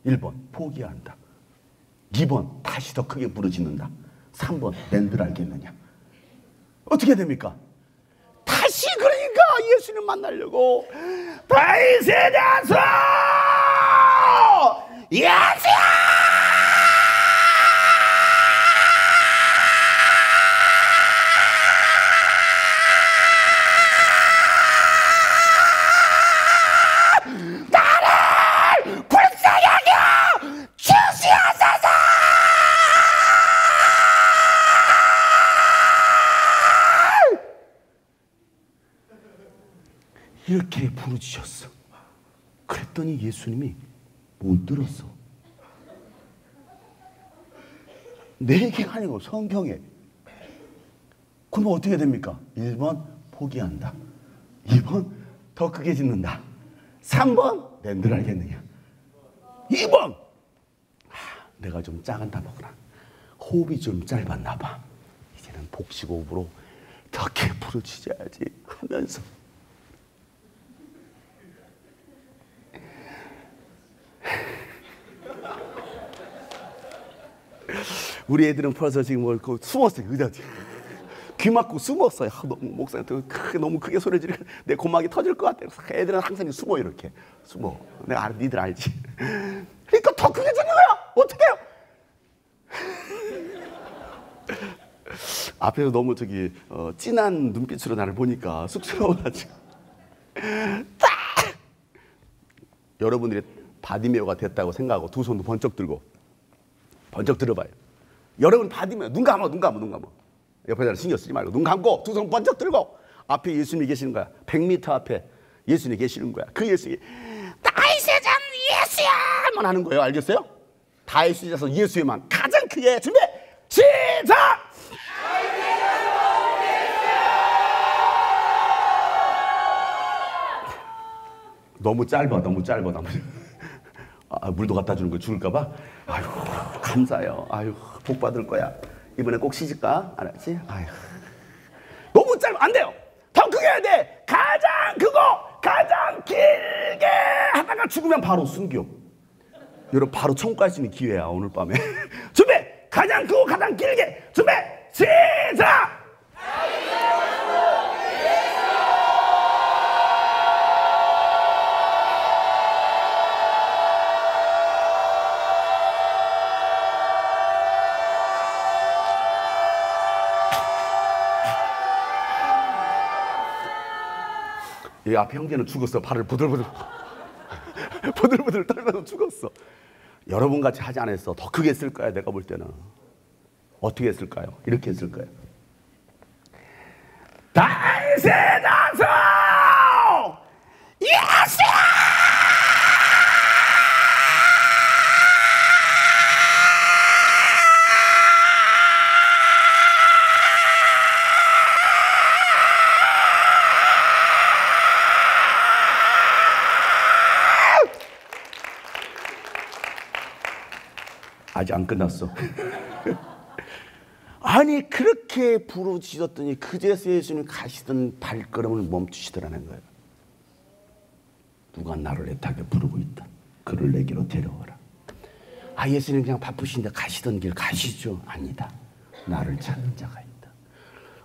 1번 포기한다. 2번 다시 더 크게 부르짖는다. 3번 낸들 알겠느냐. 어떻게 됩니까? 다시 그러니까 예수님 만나려고 다윗의 자손 예수야! 이렇게 부르짖었어. 그랬더니 예수님이 못 들었어. 내 얘기가 아니고 성경에. 그럼 어떻게 됩니까? 1번 포기한다. 2번 더 크게 짓는다. 3번 낸들 알겠느냐. 2번 내가 좀 작았나 보구나. 호흡이 좀 짧았나 봐. 이제는 복식호흡으로 더 크게 부르짖어야지 하면서 우리 애들은 벌써 지금 뭐 숨었어요. 의자 귀 막고 숨었어요. 너무 목사한테 너무 크게 소리 지르니까 내 고막이 터질 것 같아요. 애들은 항상 숨어 이렇게 숨어. 내가 니들 알지. 그러니까 더 크게 짓는 거야. 어떡해요? 앞에서 너무 진한 눈빛으로 나를 보니까 쑥스러워가지고 여러분들이 바디메오가 됐다고 생각하고 두 손도 번쩍 들고 번쩍 들어봐요. 여러분 바디메오 눈 감아. 옆에 사람 신경 쓰지 말고 눈 감고 두 손 번쩍 들고 앞에 예수님이 계시는 거야. 100m 앞에 예수님이 계시는 거야. 그 예수님이 다윗의 자손 예수야만 하는 거예요. 알겠어요? 다윗의 자손 예수야만 가장 크게 준비 시작. 너무 짧아. 물도 갖다 주는 거 죽을까봐? 아유, 감사해요. 아유, 복 받을 거야. 이번에 꼭 시집가. 알았지? 아유. 너무 짧아. 안 돼요. 더 크게 해야 돼. 가장 크고, 가장 길게 하다가 죽으면 바로 순교. 여러분, 바로 천국 갈 수 있는 기회야, 오늘 밤에. 준비! 가장 크고, 가장 길게. 준비! 시작! 이 앞에 형제는 죽었어. 발을 부들부들 떨면서 죽었어. 여러분같이 하지 않았어. 더 크게 했을 거야. 내가 볼 때는. 어떻게 했을까요? 이렇게 했을 거예요. 다윗의 자손 예수! 아직 안 끝났어. 아니 그렇게 부르짖었더니 그제서 예수님 가시던 발걸음을 멈추시더라는 거예요. 누가 나를 애타게 부르고 있다. 그를 내게로 데려오라. 아 예수님 그냥 바쁘신데 가시던 길 가시죠. 아니다. 나를 찾는 자가 있다.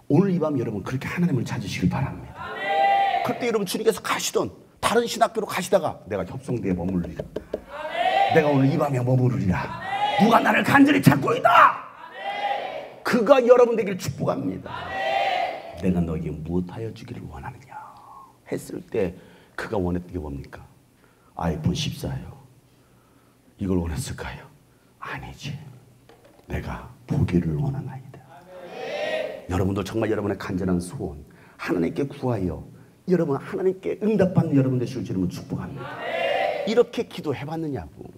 오늘 이 밤 여러분 그렇게 하나님을 찾으시길 바랍니다. 그때 여러분 주님께서 가시던 다른 신학교로 가시다가 내가 협성대에 머무르리라. 내가 오늘 이 밤에 머무르리라. 누가 나를 간절히 찾고 있다. 그가 여러분 되기를 축복합니다. 내가 너에게 무엇하여 주기를 원하느냐 했을 때 그가 원했던 게 뭡니까? 아이폰 14요. 이걸 원했을까요? 아니지. 내가 보기를 원하나이다. 여러분도 정말 여러분의 간절한 소원 하나님께 구하여 여러분 하나님께 응답받는 여러분 되실 줄 축복합니다. 이렇게 기도해봤느냐고.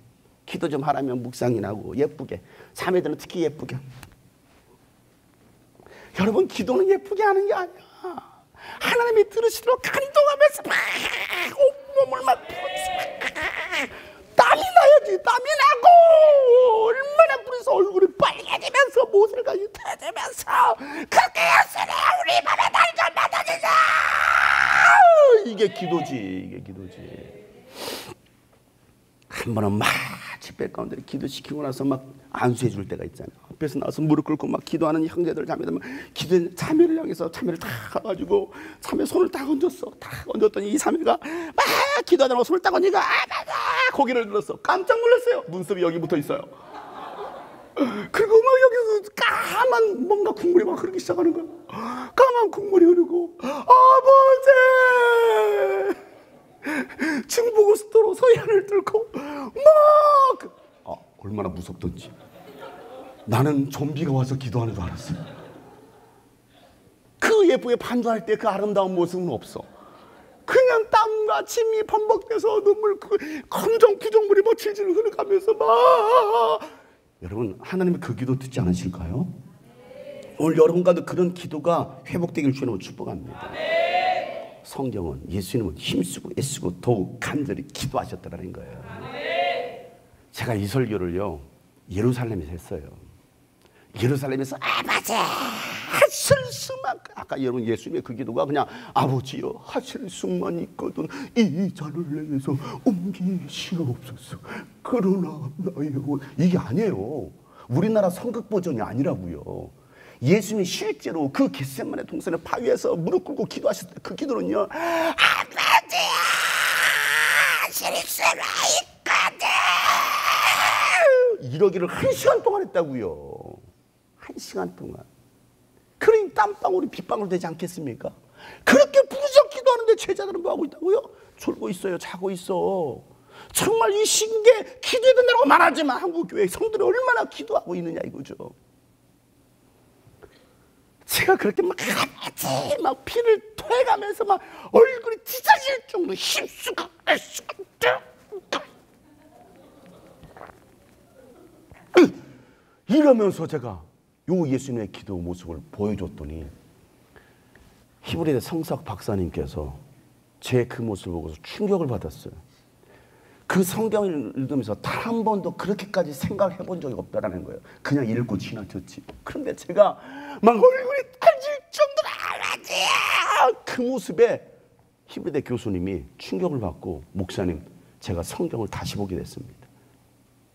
기도 좀 하라면 묵상이나고 예쁘게, 자매들은 특히 예쁘게. 여러분 기도는 예쁘게 하는 게 아니야. 하나님이 들으시도록 간동하면서 막 온몸을 막 땀이 나야지. 땀이 나고 얼마나 그래서 얼굴이 빨개지면서 모슬까지 터지면서 그렇게 했으니 우리 맘에 날 좀 받아주자. 이게 기도지. 이게 기도지. 한 번은 막 집회 가운데 기도시키고 나서 막 안수해 줄 때가 있잖아. 앞에서 나와서 무릎 꿇고 막 기도하는 형제들 자매들 막 기도 자매를 향해서 자매를 다 가가지고 자매 손을 딱 얹었어. 딱 얹었더니 이 자매가 막 기도하다가 손을 딱 얹으니까 아바다 고개를 들었어. 깜짝 놀랐어요. 눈썹이 여기 붙어 있어요. 그리고 막 여기서 까만 뭔가 국물이 막 흐르기 시작하는 거야. 까만 국물이 흐르고 아버지 증보고속도로 서해안을 뚫고 막 얼마나 무섭던지. 나는 좀비가 와서 기도하는 줄 알았어. 그 예쁘게 반주할 때 그 아름다운 모습은 없어. 그냥 땀과 침이 범벅돼서 눈물 검정 구정물이 막 질질 흐르가면서 막. 여러분 하나님이 그 기도 듣지 않으실까요? 오늘 여러분과도 그런 기도가 회복되길 주님으로 축복합니다. 성경은 예수님은 힘쓰고 애쓰고 더욱 간절히 기도하셨다는 거예요. 제가 이 설교를요 예루살렘에서 했어요. 예루살렘에서 아버지 하실 수만, 아까 여러분 예수님의 그 기도가 그냥 아버지여 하실 수만 있거든 이 잔을 내게서 옮기시옵소서. 그러나 나의 이게 아니에요. 우리나라 성극 버전이 아니라고요. 예수님이 실제로 그 겟세마네 동산의 바위에서 무릎 꿇고 기도하셨을 때 그 기도는요 아버지 하실 수만 있거든 이러기를 1시간 동안 했다고요. 1시간 동안. 그러니 땀방울이 빗방울 되지 않겠습니까? 그렇게 부르짖어 기도하는데 제자들은 뭐 하고 있다고요? 졸고 있어요. 자고 있어. 정말 이 신기에 기도해야 된다고 말하지만 한국교회 성들이 얼마나 기도하고 있느냐 이거죠. 제가 그렇게 막 피를 토해가면서 막 얼굴이 찢어질 정도로 힘쓰고 이러면서 제가 요 예수님의 기도 모습을 보여줬더니 히브리대 성석 박사님께서 제 그 모습을 보고서 충격을 받았어요. 그 성경을 읽으면서 단 한 번도 그렇게까지 생각해 본 적이 없다라는 거예요. 그냥 읽고 지나쳤지. 그런데 제가 막 얼굴이 터질 정도로 알았지. 그 모습에 히브리대 교수님이 충격을 받고 목사님 제가 성경을 다시 보게 됐습니다.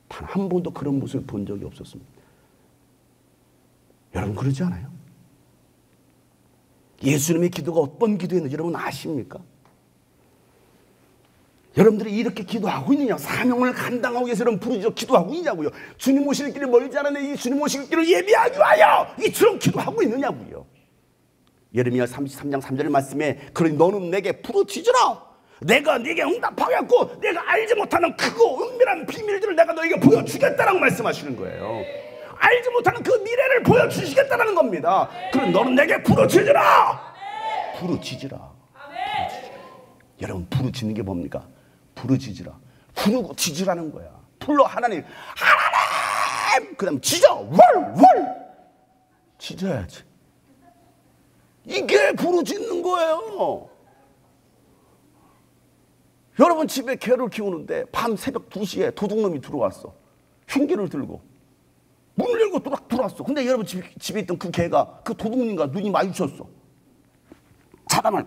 단 한 번도 그런 모습을 본 적이 없었습니다. 여러분 그러지 않아요? 예수님의 기도가 어떤 기도였는지 여러분 아십니까? 여러분들이 이렇게 기도하고 있느냐? 사명을 감당하기 위해서 여러분 부르짖어 기도하고 있냐고요? 주님 오실 길이 멀지 않은데 이 주님 오실 길을 예비하기 위하여 이처럼 기도하고 있느냐고요? 예레미야 33장 3절 말씀에 그러니 너는 내게 부르짖으라. 내가 네게 응답하겠고 내가 알지 못하는 크고 은밀한 비밀들을 내가 너에게 보여주겠다라고 말씀하시는 거예요. 알지 못하는 그 미래를 보여주시겠다는 겁니다. 그럼 너는 내게 부르짖으라. 부르짖으라. 여러분 부르짖는 게 뭡니까? 부르짖으라. 부르고 짖으라는 거야. 불러 하나님. 하나님. 그 다음 짖어. 월. 짖어야지. 이게 부르짖는 거예요. 여러분 집에 개를 키우는데 밤 새벽 2시에 도둑놈이 들어왔어. 흉기를 들고. 문을 열고 들어왔어. 근데 여러분 집에 있던 그 개가 그 도둑님과 눈이 마주쳤어. 잡아만.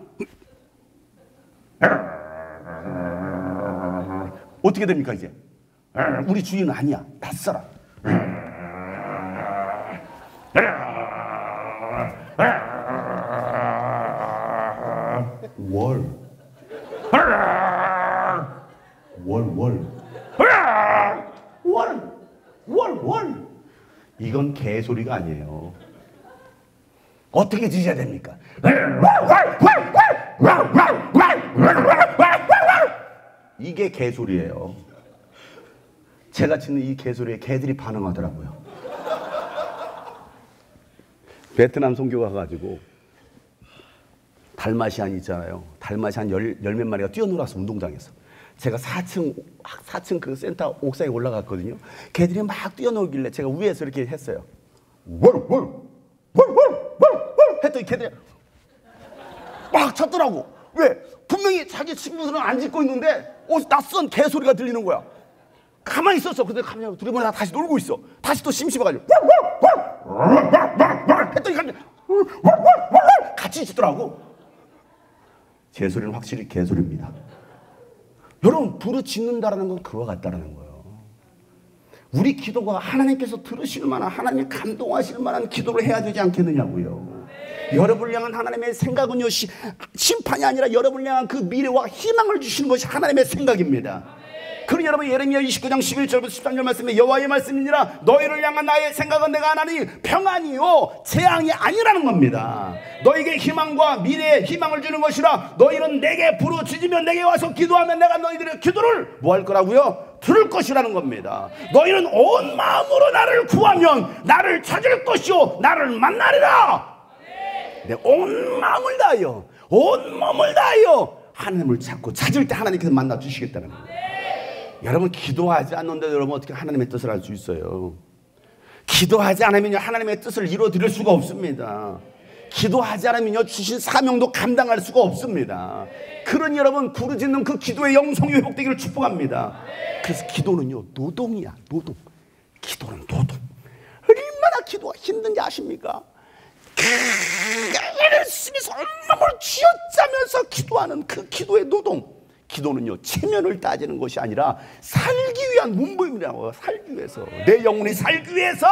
어떻게 됩니까 이제? 우리 주인은 아니야. 낯설어. 월. 이건 개소리가 아니에요. 어떻게 짖어야 됩니까? 이게 개소리예요. 제가 짖는 이 개소리에 개들이 반응하더라고요. 베트남 선교 가가지고 달마시안 있잖아요. 달마시안 열 몇 마리가 뛰어놀아서 운동장에서. 제가 4층 그 센터 옥상에 올라갔거든요. 걔들이 막 뛰어놀길래 제가 위에서 이렇게 했어요. 했더니 걔들이 막 쳤더라고. 왜? 분명히 자기 친구들은 안 짖고 있는데 낯선 개소리가 들리는 거야. 가만히 있었어. 근데 가만히 둘이 보다 다시 놀고 있어. 다시 또 심심해가지고 했더니 같이 짖더라고. 제 소리는 확실히 개소리입니다. 여러분, 부르짖는다라는 건 그와 같다라는 거예요. 우리 기도가 하나님께서 들으실 만한, 하나님 감동하실 만한 기도를 해야 되지 않겠느냐고요. 여러분을 향한 하나님의 생각은요, 심판이 아니라 여러분을 향한 그 미래와 희망을 주시는 것이 하나님의 생각입니다. 그러니 여러분, 예레미야 29장 11절부터 13절 말씀에 여호와의 말씀이니라 너희를 향한 나의 생각은 내가 하나니 평안이요 재앙이 아니라는 겁니다. 너에게 희망과 미래에 희망을 주는 것이라. 너희는 내게 부르짖으면 내게 와서 기도하면 내가 너희들의 기도를 뭐 할 거라고요? 들을 것이라는 겁니다. 너희는 온 마음으로 나를 구하면 나를 찾을 것이요 나를 만나리라. 내 온 마음을 다하여 온 몸을 다하여 하나님을 찾고 찾을 때 하나님께서 만나 주시겠다는 겁니다. 여러분, 기도하지 않는데 여러분 어떻게 하나님의 뜻을 알 수 있어요? 기도하지 않으면 하나님의 뜻을 이루어 드릴 수가 없습니다. 기도하지 않으면 주신 사명도 감당할 수가 없습니다. 그러니 여러분, 부르짖는 그 기도의 영성이 회복되기를 축복합니다. 그래서 기도는요, 노동이야. 노동. 기도는 노동. 얼마나 기도가 힘든지 아십니까? 열심히 온몸을 쥐어짜면서 기도하는 그 기도의 노동. 기도는요, 체면을 따지는 것이 아니라 살기 위한 문부임이라고. 살기 위해서, 내 영혼이 살기 위해서,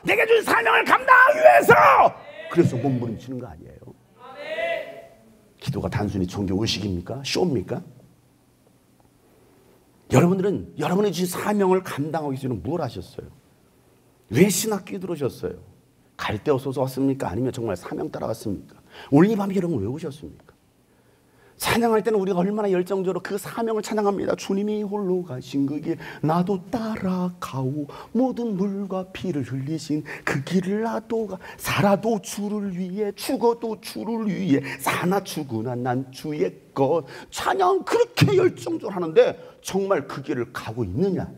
내게 준 사명을 감당하기 위해서. 그래서 몸부림치는 거 아니에요. 기도가 단순히 종교 의식입니까? 쇼입니까? 여러분들은 여러분이 주신 사명을 감당하기 위해서 뭘 하셨어요? 왜 신학교에 들어오셨어요? 갈 데 없어서 왔습니까? 아니면 정말 사명 따라왔습니까? 오늘 이 밤에 여러분 왜 오셨습니까? 찬양할 때는 우리가 얼마나 열정적으로 그 사명을 찬양합니다. 주님이 홀로 가신 그 길 나도 따라가오. 모든 물과 피를 흘리신 그 길을 나도 가. 살아도 주를 위해 죽어도 주를 위해 사나 죽으나 난 주의 것. 찬양 그렇게 열정적으로 하는데 정말 그 길을 가고 있느냐?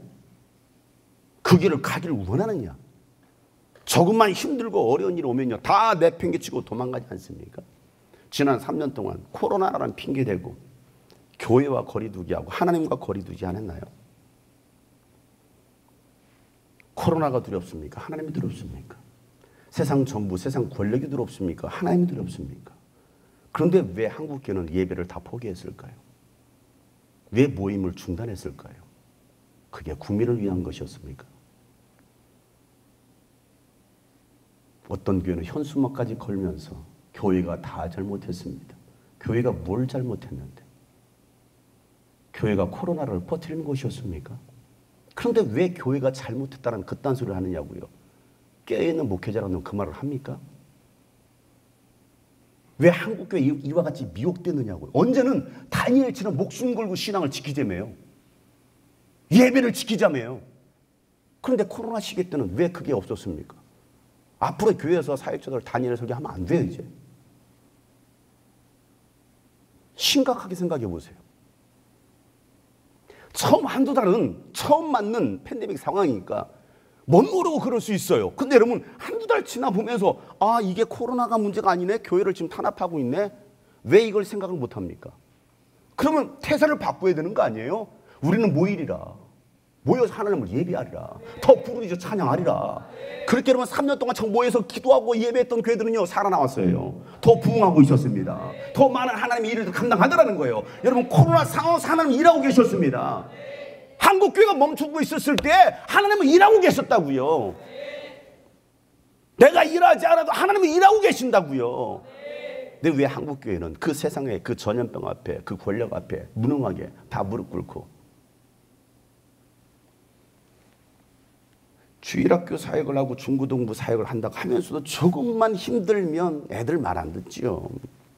그 길을 가기를 원하느냐? 조금만 힘들고 어려운 일이 오면요 다 내팽개치고 도망가지 않습니까? 지난 3년 동안 코로나라는 핑계 대고 교회와 거리두기하고 하나님과 거리두기 안 했나요? 코로나가 두렵습니까? 하나님이 두렵습니까? 세상 정부, 세상 권력이 두렵습니까? 하나님이 두렵습니까? 그런데 왜 한국교회는 예배를 다 포기했을까요? 왜 모임을 중단했을까요? 그게 국민을 위한 것이었습니까? 어떤 교회는 현수막까지 걸면서 교회가 다 잘못했습니다. 교회가 뭘 잘못했는데? 교회가 코로나를 퍼뜨리는 것이었습니까? 그런데 왜 교회가 잘못했다는 그딴 소리를 하느냐고요? 깨어있는 목회자라는 그 말을 합니까? 왜 한국교회 이와 같이 미혹되느냐고요? 언제는 다니엘처럼 목숨 걸고 신앙을 지키자며요. 예배를 지키자며요. 그런데 코로나 시기 때는 왜 그게 없었습니까? 앞으로 교회에서 사역자들 다니엘 설교하면 안 돼요, 이제. 심각하게 생각해 보세요. 처음 한두 달은 처음 맞는 팬데믹 상황이니까 못 모르고 그럴 수 있어요. 근데 여러분 한두 달 지나 보면서 아 이게 코로나가 문제가 아니네. 교회를 지금 탄압하고 있네. 왜 이걸 생각을 못 합니까? 그러면 태세를 바꿔야 되는 거 아니에요? 우리는 모이리라. 모여서 하나님을 예배하리라. 더 부르짖어 찬양하리라. 그렇게 여러분 3년 동안 모여서 기도하고 예배했던 교회들은요 살아나왔어요. 더 부흥하고 있었습니다. 더 많은 하나님의 일을 감당하더라는 거예요. 여러분 코로나 상황에서 하나님 일하고 계셨습니다. 한국교회가 멈추고 있었을 때 하나님은 일하고 계셨다고요. 내가 일하지 않아도 하나님은 일하고 계신다고요. 근데 왜 한국교회는 그 세상의 그 전염병 앞에 그 권력 앞에 무능하게 다 무릎 꿇고 주일학교 사역을 하고 중고등부 사역을 한다고 하면서도 조금만 힘들면 애들 말 안 듣지요.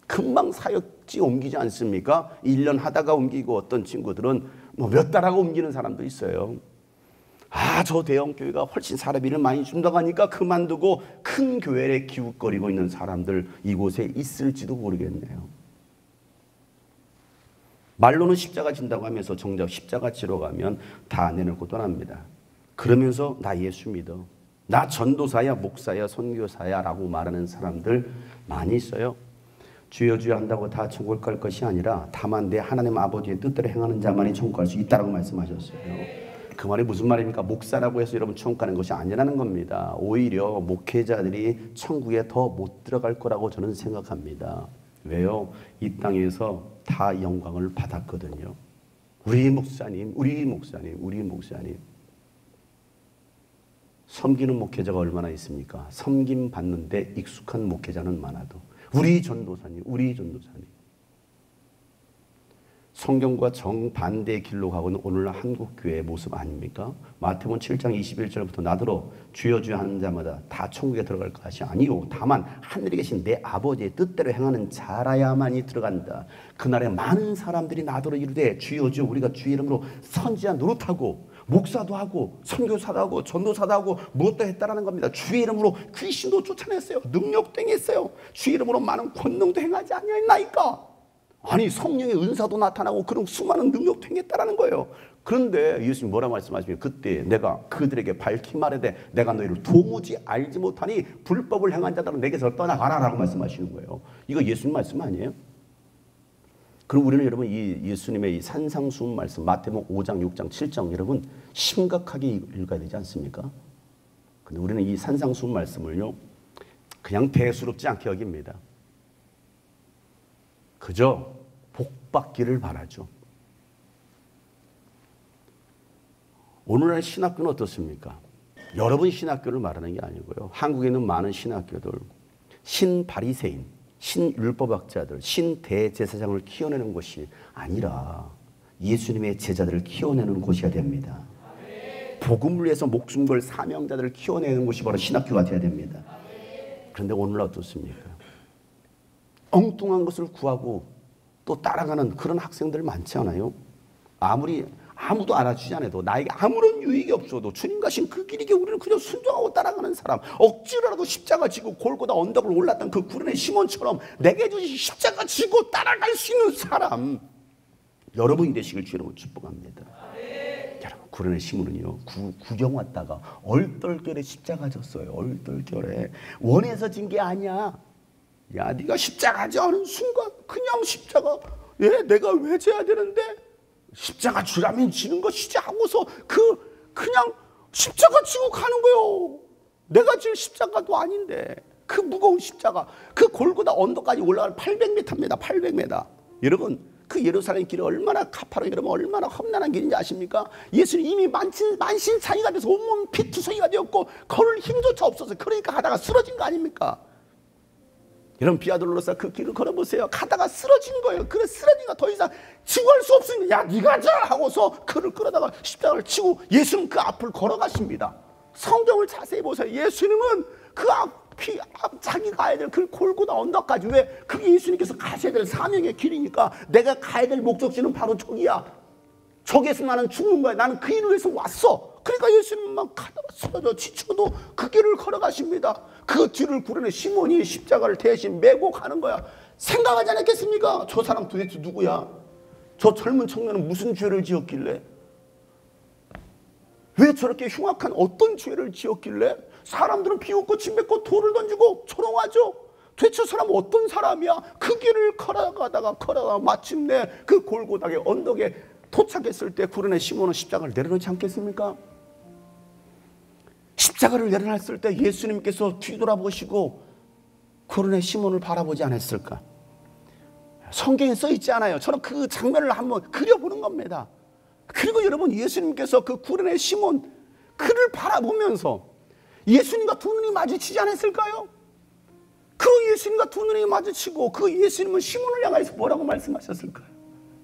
금방 사역지 옮기지 않습니까? 1년 하다가 옮기고 어떤 친구들은 뭐 몇 달 하고 옮기는 사람도 있어요. 아, 저 대형 교회가 훨씬 사례비를 많이 준다고 하니까 그만두고 큰 교회에 기웃거리고 있는 사람들 이곳에 있을지도 모르겠네요. 말로는 십자가 진다고 하면서 정작 십자가 지러 가면 다 내놓고 떠납니다. 그러면서 나 예수 믿어. 나 전도사야, 목사야, 선교사야 라고 말하는 사람들 많이 있어요. 주여 주여 한다고 다 천국 갈 것이 아니라 다만 내 하나님 아버지의 뜻대로 행하는 자만이 천국 갈 수 있다고 말씀하셨어요. 그 말이 무슨 말입니까? 목사라고 해서 여러분 천국 가는 것이 아니라는 겁니다. 오히려 목회자들이 천국에 더 못 들어갈 거라고 저는 생각합니다. 왜요? 이 땅에서 다 영광을 받았거든요. 우리 목사님. 섬기는 목회자가 얼마나 있습니까? 섬김 받는데 익숙한 목회자는 많아도 우리 전도사님. 성경과 정반대의 길로 가고 있는 오늘날 한국교회의 모습 아닙니까? 마태복음 7장 21절부터 나더러 주여 주여 하는 자마다 다 천국에 들어갈 것이 아니요 다만 하늘에 계신 내 아버지의 뜻대로 행하는 자라야만이 들어간다. 그날에 많은 사람들이 나더러 이르되 주여 주여 우리가 주의 이름으로 선지자 노릇하고 목사도 하고 선교사도 하고 전도사도 하고 무엇도 했다라는 겁니다. 주의 이름으로 귀신도 쫓아냈어요. 능력도 행했어요. 주의 이름으로 많은 권능도 행하지 아니하였나이까. 아니 성령의 은사도 나타나고 그런 수많은 능력도 행했다라는 거예요. 그런데 예수님 뭐라 말씀하십니까? 그때 내가 그들에게 밝히 말하되 내가 너희를 도무지 알지 못하니 불법을 행한 자들은 내게서 떠나가라 라고 말씀하시는 거예요. 이거 예수님 말씀 아니에요? 그럼 우리는 여러분 이 예수님의 이 산상수훈 말씀 마태복음 5장 6장 7장 여러분 심각하게 읽어야 되지 않습니까? 근데 우리는 이 산상수훈 말씀을요 그냥 대수롭지 않게 여깁니다. 그저 복받기를 바라죠. 오늘날 신학교는 어떻습니까? 여러분 신학교를 말하는 게 아니고요. 한국에 있는 많은 신학교들, 신바리새인, 신율법학자들, 신대제사장을 키워내는 곳이 아니라 예수님의 제자들을 키워내는 곳이어야 됩니다. 복음을 위해서 목숨 걸 사명자들을 키워내는 곳이 바로 신학교가 되어야 됩니다. 그런데 오늘날 어떻습니까? 엉뚱한 것을 구하고 또 따라가는 그런 학생들 많지 않아요? 아무도 알아주지 않아도 나에게 아무런 유익이 없어도 주님 가신 그 길이게 우리는 그냥 순종하고 따라가는 사람, 억지로라도 십자가 지고 골고다 언덕을 올랐던 그 구른의 시몬처럼 내게 주신 십자가 지고 따라갈 수 있는 사람, 여러분이 되시길 주님으로 축복합니다. 여러분 구른의 시몬은요 구경 왔다가 얼떨결에 십자가 졌어요. 얼떨결에 원해서 진 게 아니야. 야, 네가 십자가 지 하는 순간 그냥 십자가 내가 왜 져야 되는데 십자가 주라면 지는 것이지 하고서 그냥 십자가 지고 가는 거예요. 내가 질 십자가도 아닌데 그 무거운 십자가 그 골고다 언덕까지 올라가는 800m입니다. 800m. 여러분 그 예루살렘 길이 얼마나 가파르고 여러분 얼마나 험난한 길인지 아십니까? 예수님 이미 만신창이가 돼서 온몸 피투성이가 되었고 걸을 힘조차 없어서 그러니까 가다가 쓰러진 거 아닙니까? 여러분 비아돌로사 그 길을 걸어보세요. 가다가 쓰러진 거예요. 그래 쓰러진 거 더 이상 치고 할 수 없으니까 야 네가 자 하고서 그를 끌어다가 십자가를 치고 예수님 그 앞을 걸어가십니다. 성경을 자세히 보세요. 예수님은 그 자기가 가야 될 그 골고다 언덕까지 왜 그게 예수님께서 가셔야 될 사명의 길이니까 내가 가야 될 목적지는 바로 저기야. 저기에서 나는 죽는 거야. 나는 그 일을 위해서 왔어. 그러니까 예수님만 가다가 쓰러져 지쳐도 그 길을 걸어가십니다. 그 뒤를 구르는 시몬이 십자가를 대신 메고 가는 거야. 생각하지 않았겠습니까? 저 사람 도대체 누구야? 저 젊은 청년은 무슨 죄를 지었길래? 왜 저렇게 흉악한 어떤 죄를 지었길래? 사람들은 비웃고 침뱉고 돌을 던지고 조롱하죠. 도대체 저 사람은 어떤 사람이야? 그 길을 걸어가다가 마침내 그 골고다의 언덕에 도착했을 때 구르네 시몬은 십자가를 내려놓지 않겠습니까? 십자가를 내려놨을 때 예수님께서 뒤돌아보시고 구르네 시몬을 바라보지 않았을까? 성경에 써 있지 않아요. 저는 그 장면을 한번 그려보는 겁니다. 그리고 여러분 예수님께서 그 구르네 시몬 그를 바라보면서 예수님과 두 눈이 마주치지 않았을까요? 그 예수님과 두 눈이 마주치고 그 예수님은 시몬을 향해서 뭐라고 말씀하셨을까요?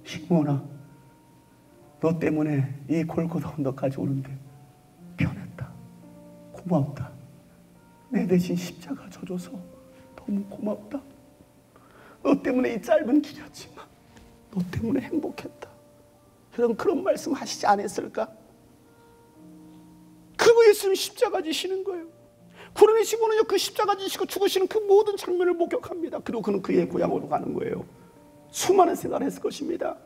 시몬아 너 때문에 이 골고다 언덕까지 오는데 편했다. 고맙다. 내 대신 십자가 져줘서 너무 고맙다. 너 때문에 이 짧은 길이었지만 너 때문에 행복했다. 그런 말씀 하시지 않았을까? 그리고 예수님 십자가 지시는 거예요. 구르네 시몬은요 그 십자가 지시고 죽으시는 그 모든 장면을 목격합니다. 그리고 그는 그의 고향으로 가는 거예요. 수많은 생활을 했을 것입니다.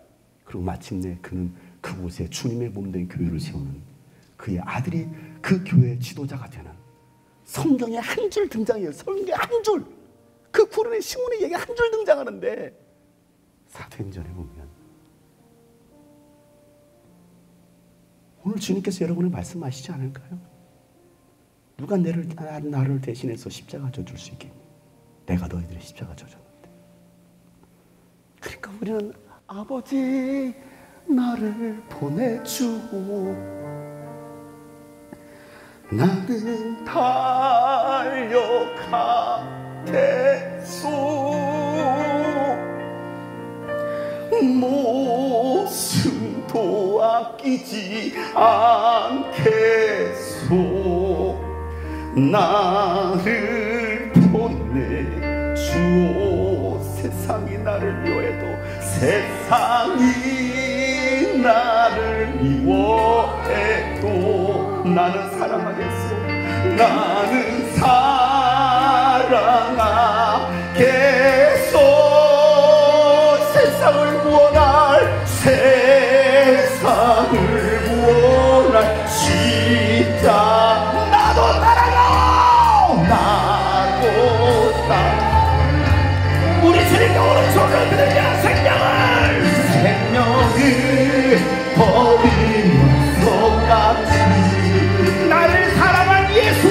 그리고 마침내 그는 그곳에 주님의 몸된 교회를 세우는 그의 아들이 그 교회의 지도자가 되는, 성경에 한 줄 등장해요. 성경에 한 줄. 그 구른의 시몬의 얘기 한 줄 등장하는데 사도행전에 보면 오늘 주님께서 여러분을 말씀하시지 않을까요? 누가 나를 대신해서 십자가 져줄 수 있겠니? 내가 너희들의 십자가 져줬는데. 그러니까 우리는 아버지 나를 보내주고 나는 달려가겠소. 목숨도 아끼지 않겠소. 나를 보내주오. 세상이 나를 미워해도, 세상이 나를 미워해도 나는 사랑하겠소. 나는 사랑하겠소. 세상을 구원할, 세상을 구원할 십자가 나도 따라가. 나도 따라가. 우리 주님께 오른손을 들으며 생명을 버리면서 같이 나를 사랑한 예수,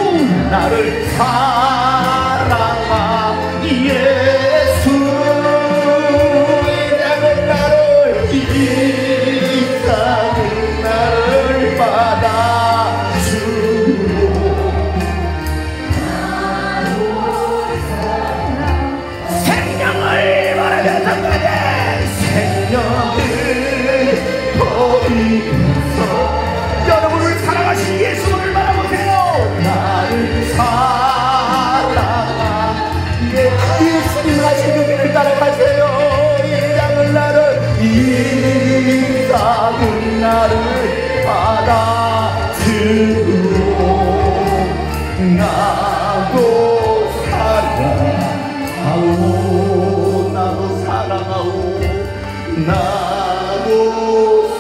나를 사랑한 예수, 이 작은 나를 받아주고 생명을 바라면서 생명을 버리면서 여러분을 사랑하신 예수를 바라보세요. 나를 사랑한 예수님 하신 그 길을 따라가세요. 이 작은 나를 받아주고 나도 사랑하오. 나도 사랑하오. 나도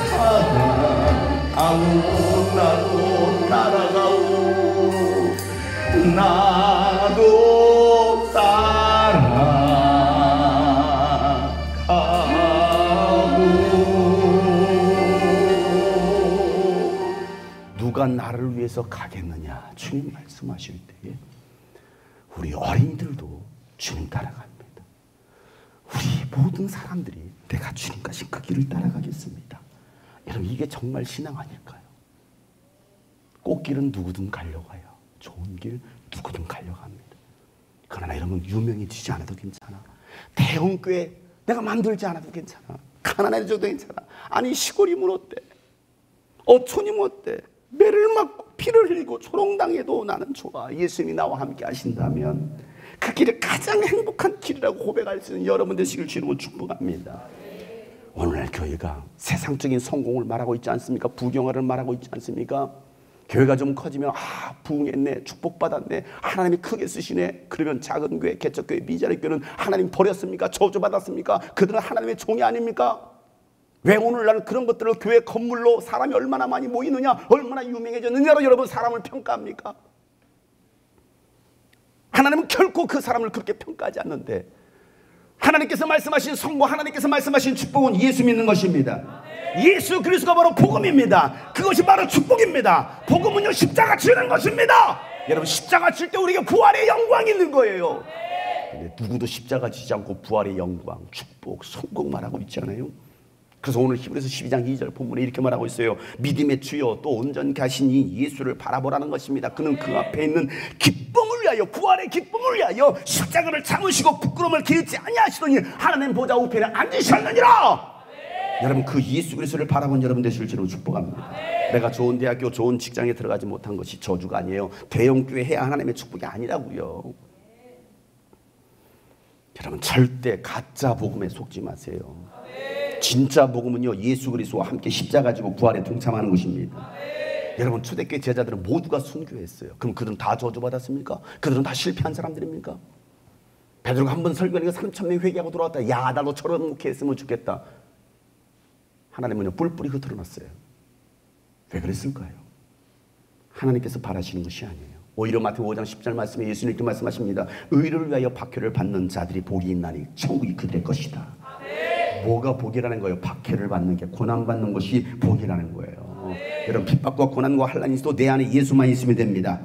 사랑하오. 나도 따라가오. 나도 따라가오. 누가 나를 위해서 가겠느냐? 주님 말씀하실 때에 우리 어린이들도 주님 따라갑니다. 우리 모든 사람들이 내가 주님 가신 그 길을 따라가겠습니다. 여러분, 이게 정말 신앙 아닐까요? 꽃길은 누구든 가려가요. 좋은 길 누구든 가려갑니다. 그러나 여러분, 유명해지지 않아도 괜찮아. 대형교회 내가 만들지 않아도 괜찮아. 가난해져도 괜찮아. 아니, 시골이면 어때? 어촌이면 어때? 매를 맞고 피를 흘리고 초롱당해도 나는 좋아. 예수님이 나와 함께 하신다면 그 길이 가장 행복한 길이라고 고백할 수 있는 여러분 되시길 주님으로 축복합니다. 오늘날 교회가 세상적인 성공을 말하고 있지 않습니까? 부경화를 말하고 있지 않습니까? 교회가 좀 커지면 부흥했네, 축복받았네, 하나님이 크게 쓰시네. 그러면 작은 교회, 개척교회, 미자리 교회는 하나님 버렸습니까? 저주받았습니까? 그들은 하나님의 종이 아닙니까? 왜 오늘날 그런 것들을 교회 건물로 사람이 얼마나 많이 모이느냐, 얼마나 유명해졌느냐로 여러분 사람을 평가합니까? 하나님은 결코 그 사람을 그렇게 평가하지 않는데, 하나님께서 말씀하신 성공, 하나님께서 말씀하신 축복은 예수 믿는 것입니다. 예수 그리스도가 바로 복음입니다. 그것이 바로 축복입니다. 복음은요, 십자가 지는 것입니다. 여러분, 십자가 질 때 우리에게 부활의 영광이 있는 거예요. 근데 누구도 십자가 지지 않고 부활의 영광, 축복, 성공 말하고 있지 않아요? 그래서 오늘 히브리서 12장 2절 본문에 이렇게 말하고 있어요. 믿음의 주요 또 온전케 하신 이 예수를 바라보라는 것입니다. 그는 그 앞에 있는 기쁨을 위하여, 부활의 기쁨을 위하여 십자가를 참으시고 부끄러움을 개의치 아니하시더니 하나님 보좌 우편에 앉으셨느니라. 여러분, 그 예수 그리스도를 바라본 여러분 되실 줄로 축복합니다. 내가 좋은 대학교, 좋은 직장에 들어가지 못한 것이 저주가 아니에요. 대형교회 해야 하나님의 축복이 아니라고요. 여러분, 절대 가짜 복음에 속지 마세요. 진짜 복음은요, 예수 그리스도와 함께 십자가 지고 부활에 동참하는 것입니다. 여러분, 초대교회 제자들은 모두가 순교했어요. 그럼 그들은 다 저주받았습니까? 그들은 다 실패한 사람들입니까? 베드로가 한 번 설교하니까 3,000명이 회개하고 돌아왔다. 야, 나도 저런 목회 했으면 좋겠다. 하나님은요 뿔뿔이 흩어놨어요. 왜 그랬을까요? 하나님께서 바라시는 것이 아니에요. 오히려 마태복음 5장 10절 말씀에 예수님 이렇게 말씀하십니다. 의를 위하여 박해를 받는 자들이 복이 있나니 천국이 그들의 것이다. 뭐가 복이라는 거예요? 박해를 받는 게, 고난받는 것이 복이라는 거예요. 여러분, 핍박과 고난과 환난이 있어도 내 안에 예수만 있으면 됩니다.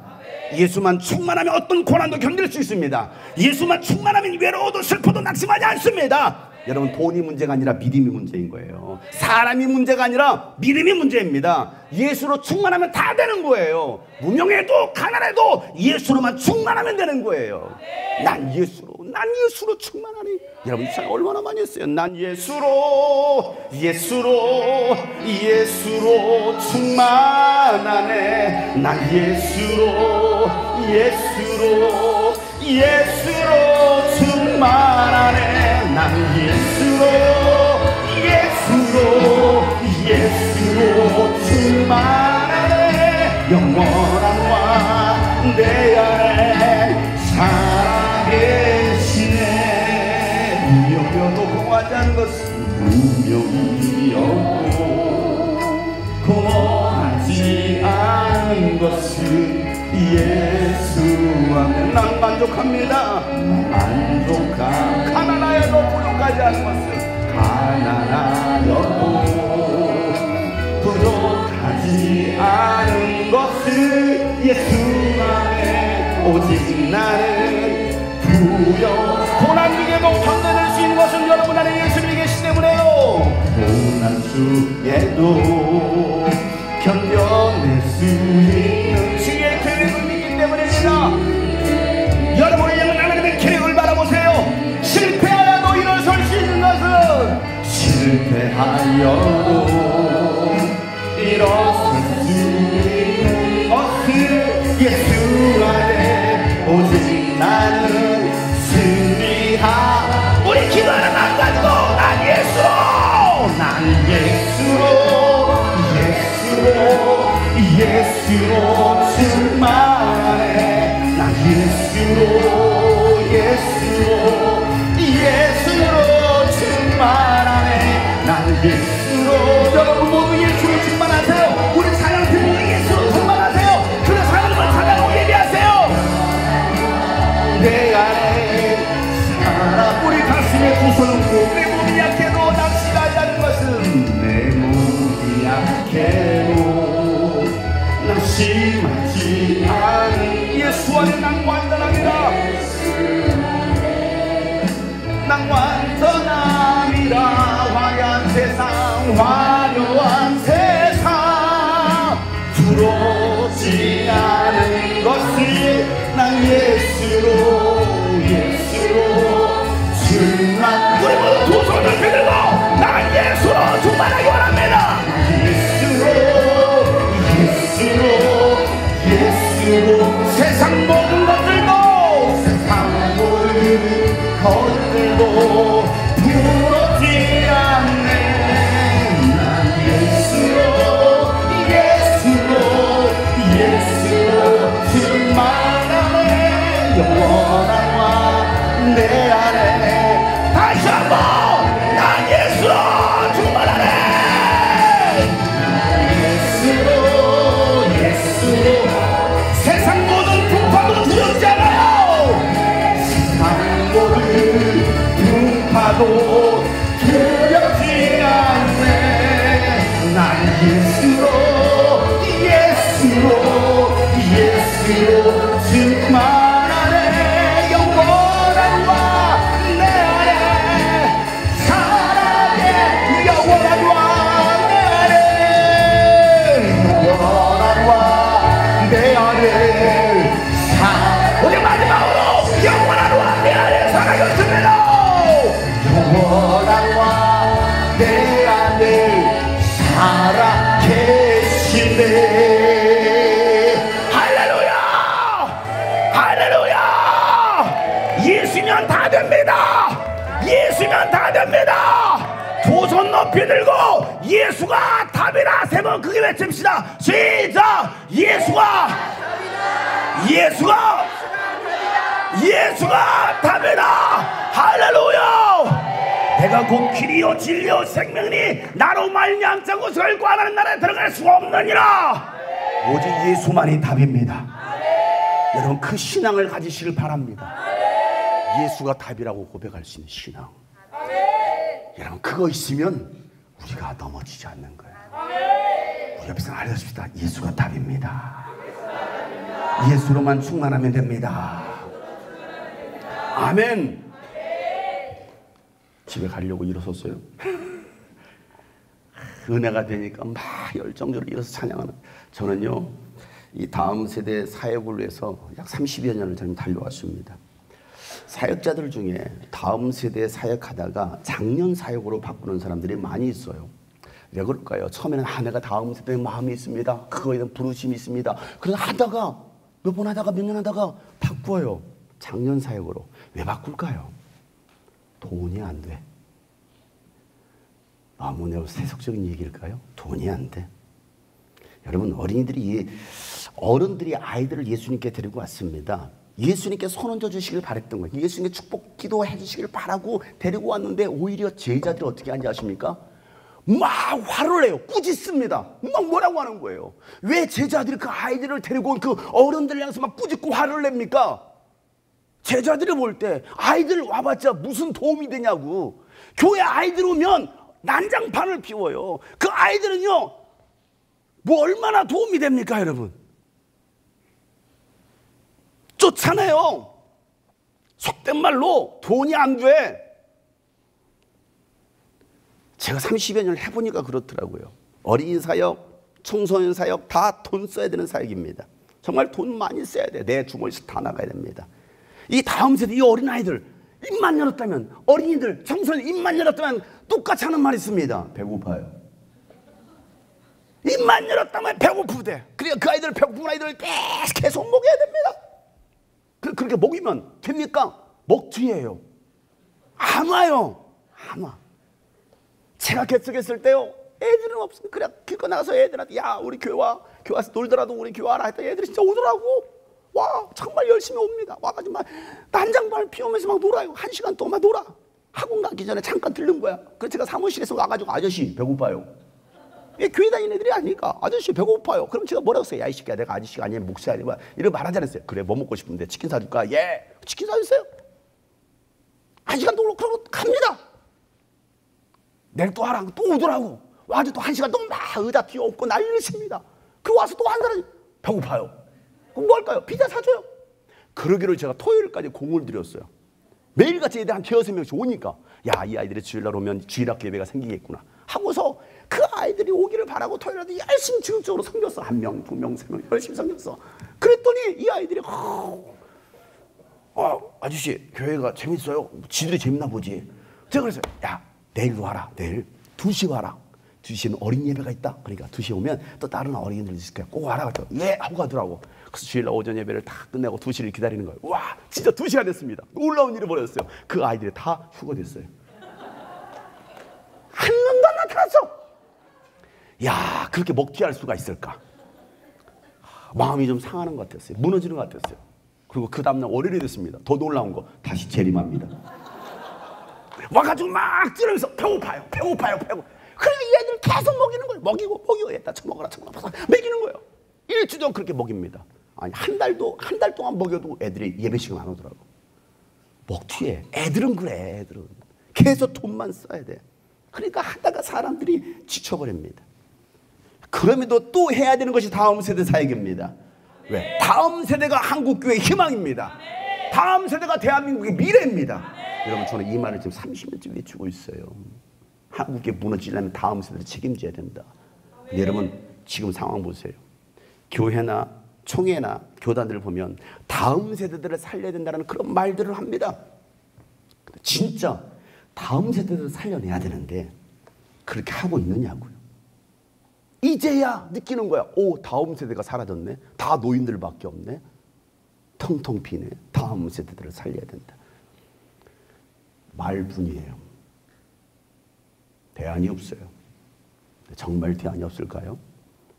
예수만 충만하면 어떤 고난도 견딜 수 있습니다. 예수만 충만하면 외로워도 슬퍼도 낙심하지 않습니다. 여러분, 돈이 문제가 아니라 믿음이 문제인 거예요. 사람이 문제가 아니라 믿음이 문제입니다. 예수로 충만하면 다 되는 거예요. 무명해도 가난해도 예수로만 충만하면 되는 거예요. 난 예수로 충만하니. 여러분, 이 찬양 얼마나 많이 했어요. 난 예수로 충만하네. 난 예수로 충만하네. 난 예수로 충만하네. 영원한 왕 내 안에 살아계시네. 무명이어도 공허하지 않은 것은 무명이었고 공허하지 않은 것은 예수 안에 난 만족합니다. 가난하여도 부족하지 않은 것은 가난하여도 부족하지 않은 것은 예수 안에 오직 나는 부여. 고난 중에도 견뎌낼 수 있는 것은 여러분 안에 예수님이 계시기 때문에요. 고난 중에도 견뎌낼 수 있는 주의 계획을 믿기 때문입니다. 여러분의 영은 하나님의 계획을 바라보세요. 실패하여도 일어설 수 있는 것은, 실패하여도 일어설 수 있는 것은 예수 안에 오직 나는 승리하. 우리 기도하는 마음 가지고 난 예수로 충만해. 난 예수로 충만하네. 난 예수로. 여러분 모두 예수로 충만하세요. 우리 찬양팀 모두 예수로 충만하세요. 그래서 하나님을 찬양하고 예배하세요. 내 안에 살아. 우리 가슴에 두 손을 얹고, 내 몸이 약해도 낙심하지 않는 것은, 내 몸이 약해도 낙심하지 않은 예수 안에 난 완전합니다. 난 완전합니다. 화려한 세상 부러지 않은 것을 난 예수로 충만. 우리 모두 두 손을 들고 난 예수로 충만하기 원합니다. 예수로 세상 모든 것들도 부러지 않네. 난 예수로 충만하네. 영원한 왕 내 안에. 다시 한번 난 예수로 충만하네. 예수로 세상 모든 풍파도 두렵지 않아요. 세상 모든 풍파도 두렵지 않네. 난 예수로 충만하네. 영원한 왕 내 안에 사랑해. 영원한 왕 내 안에 내 안에 우리 마지막으로 영원한 왕 내 안에 살아계십니다. 영원한 왕 내 안에 살아계시네. 할렐루야. 예수면 다 됩니다. 두 손 높이 들고 예수가 답이다 세 번 크게 외칩시다. 시작. 예수가 답이다. 할렐루야. 내가 곧 길이요 진리요 생명이니 나로 말미암지 않고 결과하는 나라에 들어갈 수가 없느니라. 오직 예수만이 답입니다. 여러분 그 신앙을 가지시길 바랍니다. 예수가 답이라고 고백할 수 있는 신앙. 여러분 그거 있으면 우리가 넘어지지 않는 거예요. 우리 옆에서 알려줍시다. 예수가 답입니다. 예수로만 충만하면 됩니다. 아멘. 집에 가려고 일어섰어요. 은혜가 되니까 막 열정적으로 일어서 찬양하는. 저는요 이 다음 세대 사역을 위해서 약 30여 년을 저는 달려왔습니다. 사역자들 중에 다음 세대 사역하다가 작년 사역으로 바꾸는 사람들이 많이 있어요. 왜 그럴까요? 처음에는 내가 다음 세대에 마음이 있습니다. 그거에 대한 부르심이 있습니다. 그러다 하다가 몇 번 하다가 몇 년 하다가 바꿔요. 작년 사역으로. 왜 바꿀까요? 돈이 안 돼. 너무 세속적인 얘기일까요? 돈이 안 돼. 여러분 어른들이 아이들을 예수님께 데리고 왔습니다. 예수님께 손 얹어 주시길 바랬던 거예요. 예수님께 축복 기도해 주시길 바라고 데리고 왔는데 오히려 제자들이 어떻게 하는지 아십니까? 막 화를 내요. 꾸짖습니다. 막 뭐라고 하는 거예요. 왜 제자들이 그 아이들을 데리고 온 그 어른들 향해서 막 꾸짖고 화를 냅니까? 제자들이 볼 때 아이들 와봤자 무슨 도움이 되냐고. 교회 아이들 오면 난장판을 피워요. 그 아이들은요 뭐 얼마나 도움이 됩니까 여러분? 쫓아내요. 속된 말로 돈이 안 돼. 제가 30여 년을 해보니까 그렇더라고요. 어린이 사역, 청소년 사역 다 돈 써야 되는 사역입니다. 정말 돈 많이 써야 돼. 내 주머니에서 다 나가야 됩니다. 이 다음 세대 이 어린아이들 입만 열었다면, 어린이들 청소년 입만 열었다면 똑같이 하는 말이 있습니다. 배고파요. 입만 열었다면 배고프대. 그러니까 그 아이들 배고픈 아이들을 계속 먹여야 됩니다. 그렇게 먹이면 됩니까? 먹튀예요. 안 와요. 안 와. 제가 개척했을 때요 애들은 없으면 그래 길거 나가서 애들한테 야 우리 교회 와서 놀더라도 우리 교회 와라 했더니 애들이 진짜 오더라고. 와 정말 열심히 옵니다. 와가지고 막 난장판을 피우면서 막 놀아요. 1시간 동안 막 놀아. 학원 가기 전에 잠깐 들른 거야. 그래서 제가 사무실에서 와가지고 아저씨 배고파요. 교회 다니는 애들이 아니니까 아저씨 배고파요. 그럼 제가 뭐라고 했어요? 야 이 새끼야 내가 아저씨가 아니면 목사 아니면 이렇게 말하지 않았어요. 그래 뭐 먹고 싶은데 치킨 사줄까? 예 치킨 사주세요. 1시간 동안 그러고 갑니다. 내일 또 하라. 또 오더라고. 와서 또 1시간 동안 막 의자 뒤엎고 난리를 칩니다. 그 와서 또 한 사람이 배고파요. 그럼 뭐 할까요? 피자 사줘요. 그러기로 제가 토요일까지 공을 들였어요. 매일같이 애들 한 6명씩 오니까 야 이 아이들이 주일날 오면 주일학교 예배가 생기겠구나 하고서 그 아이들이 오기를 바라고 토요일에도 열심히 지극적으로 섬겼어. 1명, 2명, 3명 열심히 섬겼어. 그랬더니 이 아이들이 아저씨 교회가 재밌어요. 지들이 재밌나 보지. 제가 그랬어요. 야 내일도 와라. 내일 2시 와라. 2시에는 어린 예배가 있다. 그러니까 2시에 오면 또 다른 어린이들 있을 거야. 꼭 와라. 예 하고 가더라고. 그래서 주일날 오전 예배를 다 끝내고 2시를 기다리는 거예요. 와 진짜 2시가 됐습니다. 놀라운 일이 벌어졌어요. 그 아이들이 다 휴거됐어요. 한 놈도 안 나타났어. 야 그렇게 먹튀할 수가 있을까. 마음이 좀 상하는 것 같았어요. 무너지는 것 같았어요. 그리고 그 다음날 월요일이 됐습니다. 더 놀라운 거 다시 재림합니다. 와가지고 막 찌르면서 배고파요. 그래 이 애들 계속 먹이는 거예요. 먹이고 얘다 처먹어라 먹이는 거예요. 일주일 그렇게 먹입니다. 아니 한 달 동안 먹여도 애들이 예배식은 안 오더라고. 먹튀해. 애들은 그래. 애들은 계속 돈만 써야 돼. 그러니까 하다가 사람들이 지쳐버립니다. 그럼에도 또 해야 되는 것이 다음 세대 사역입니다. 왜? 다음 세대가 한국교회의 희망입니다. 다음 세대가 대한민국의 미래입니다. 여러분 저는 이 말을 지금 30년째 외치고 있어요. 한국이 무너지려면 다음 세대를 책임져야 된다. 여러분 지금 상황 보세요. 교회나 총회나 교단들을 보면 다음 세대들을 살려야 된다는 그런 말들을 합니다. 진짜 다음 세대들을 살려내야 되는데 그렇게 하고 있느냐고요. 이제야 느끼는 거야. 오 다음 세대가 사라졌네. 다 노인들밖에 없네. 텅텅 비네. 다음 세대들을 살려야 된다. 말뿐이에요. 대안이 없어요. 정말 대안이 없을까요?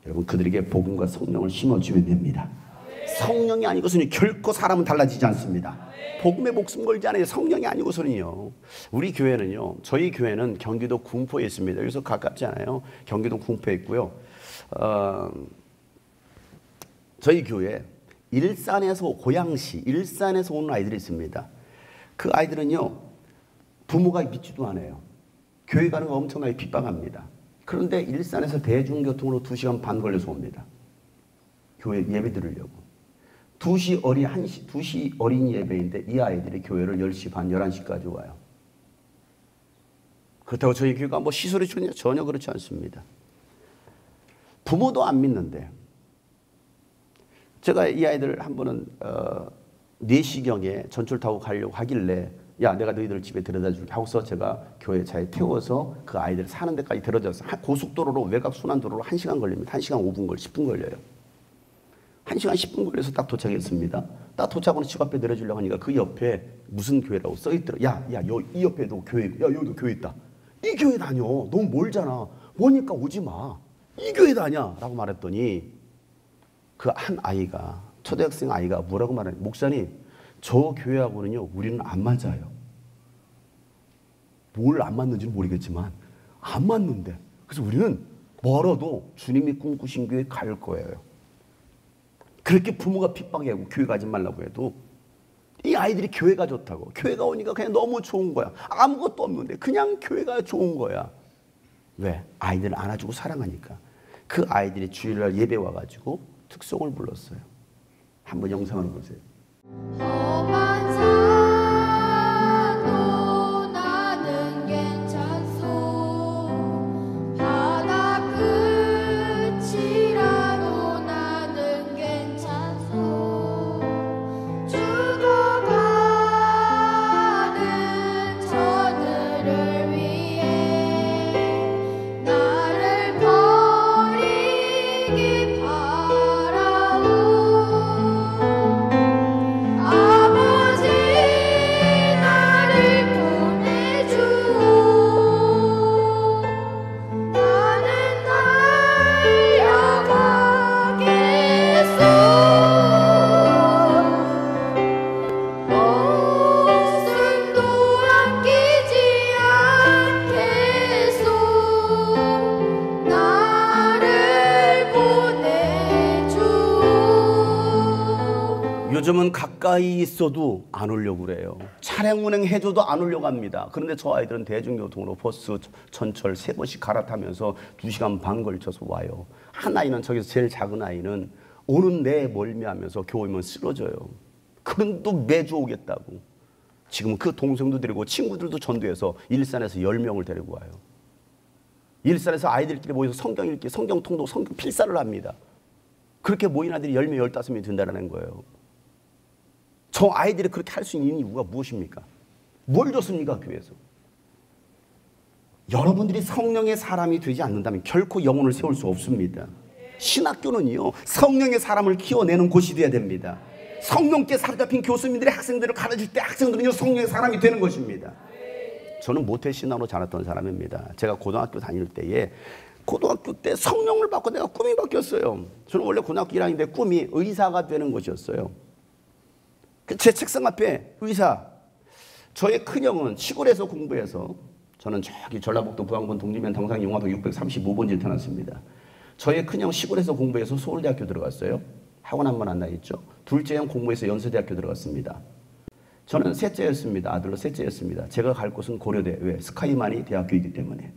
여러분 그들에게 복음과 성령을 심어주면 됩니다. 성령이 아니고서는 결코 사람은 달라지지 않습니다. 복음에 목숨 걸지 않아요. 성령이 아니고서는요. 우리 교회는요. 저희 교회는 경기도 군포에 있습니다. 여기서 가깝지 않아요. 경기도 군포에 있고요. 저희 교회 일산에서 고양시 일산에서 온 아이들이 있습니다. 그 아이들은요. 부모가 믿지도 않아요. 교회 가는 거 엄청나게 핍박합니다. 그런데 일산에서 대중교통으로 2시간 반 걸려서 옵니다. 교회 예배 드리려고. 2시 어린 예배인데 이 아이들이 교회를 10시 반, 11시까지 와요. 그렇다고 저희 교회가 뭐 시설이 좋냐? 전혀 그렇지 않습니다. 부모도 안 믿는데 제가 이 아이들 한 번은 4시경에 전철 타고 가려고 하길래 야 내가 너희들 집에 데려다 줄게 하고서 제가 교회 차에 태워서 그 아이들 사는 데까지 데려다서 고속도로로 외곽 순환도로로 1시간 걸립니다. 1시간 5분 10분 걸려요. 1시간 10분 걸려서 딱 도착했습니다. 딱 도착하고 집 앞에 내려주려고 하니까 그 옆에 무슨 교회라고 써있더라. 야, 이 옆에도 교회, 야, 여기도 교회 있다. 이 교회 다녀. 너무 멀잖아. 뭐니까 오지 마. 이 교회 다녀. 라고 말했더니 그 한 아이가, 초등학생 아이가 뭐라고 말하냐. 목사님, 저 교회하고는요, 우리는 안 맞아요. 뭘 안 맞는지는 모르겠지만, 안 맞는데. 그래서 우리는 멀어도 주님이 꿈꾸신 교회에 갈 거예요. 그렇게 부모가 핍박하고 교회 가지 말라고 해도 이 아이들이 교회가 좋다고 교회가 오니까 그냥 너무 좋은 거야. 아무것도 없는데 그냥 교회가 좋은 거야. 왜? 아이들을 안아주고 사랑하니까. 그 아이들이 주일날 예배 와가지고 특송을 불렀어요. 한번 영상을 보세요. 험한 산도 나는 괜찮소. 바다 끝이라도 나는 괜찮소. 죽어가는 저들을 위해 나를 버리기 바라오. 아버지 나를 보내주오. 나는 달려가겠소. 목숨도 아끼지 않겠소. 나를 보내주오. 요즘은 가까이 있어도 안 오려고 그래요. 차량 운행 해줘도 안 오려고 합니다. 그런데 저 아이들은 대중교통으로 버스, 전철 3번씩 갈아타면서 2시간 반 걸쳐서 와요. 한 아이는 저기서 제일 작은 아이는 오는 내 멀미하면서 교회 오면 쓰러져요. 그런데도 매주 오겠다고. 지금 그 동생도 데리고 친구들도 전도해서 일산에서 10명을 데리고 와요. 일산에서 아이들끼리 모여서 성경 읽기, 성경 통독, 성경 필사를 합니다. 그렇게 모인 아들이 10명, 15명이 된다는 거예요. 저 아이들이 그렇게 할 수 있는 이유가 무엇입니까? 뭘 줬습니까, 교회에서? 여러분들이 성령의 사람이 되지 않는다면 결코 영혼을 세울 수 없습니다. 신학교는요, 성령의 사람을 키워내는 곳이 되어야 됩니다. 성령께 사로잡힌 교수님들이 학생들을 가르칠 때 학생들은요, 성령의 사람이 되는 것입니다. 저는 모태신앙으로 자랐던 사람입니다. 제가 고등학교 다닐 때에 고등학교 때 성령을 받고 내가 꿈이 바뀌었어요. 저는 원래 고등학교 1학년 때 꿈이 의사가 되는 것이었어요. 제 책상 앞에 의사, 저의 큰형은 시골에서 공부해서 저는 저기 전라북도 부안군 동지면 당상 용화동 635번지에 태어났습니다. 저의 큰형 시골에서 공부해서 서울대학교 들어갔어요. 학원 한 번 안 나있죠. 둘째 형 공부해서 연세대학교 들어갔습니다. 저는 셋째였습니다. 아들로 셋째였습니다. 제가 갈 곳은 고려대, 왜? 스카이만이 대학교이기 때문에.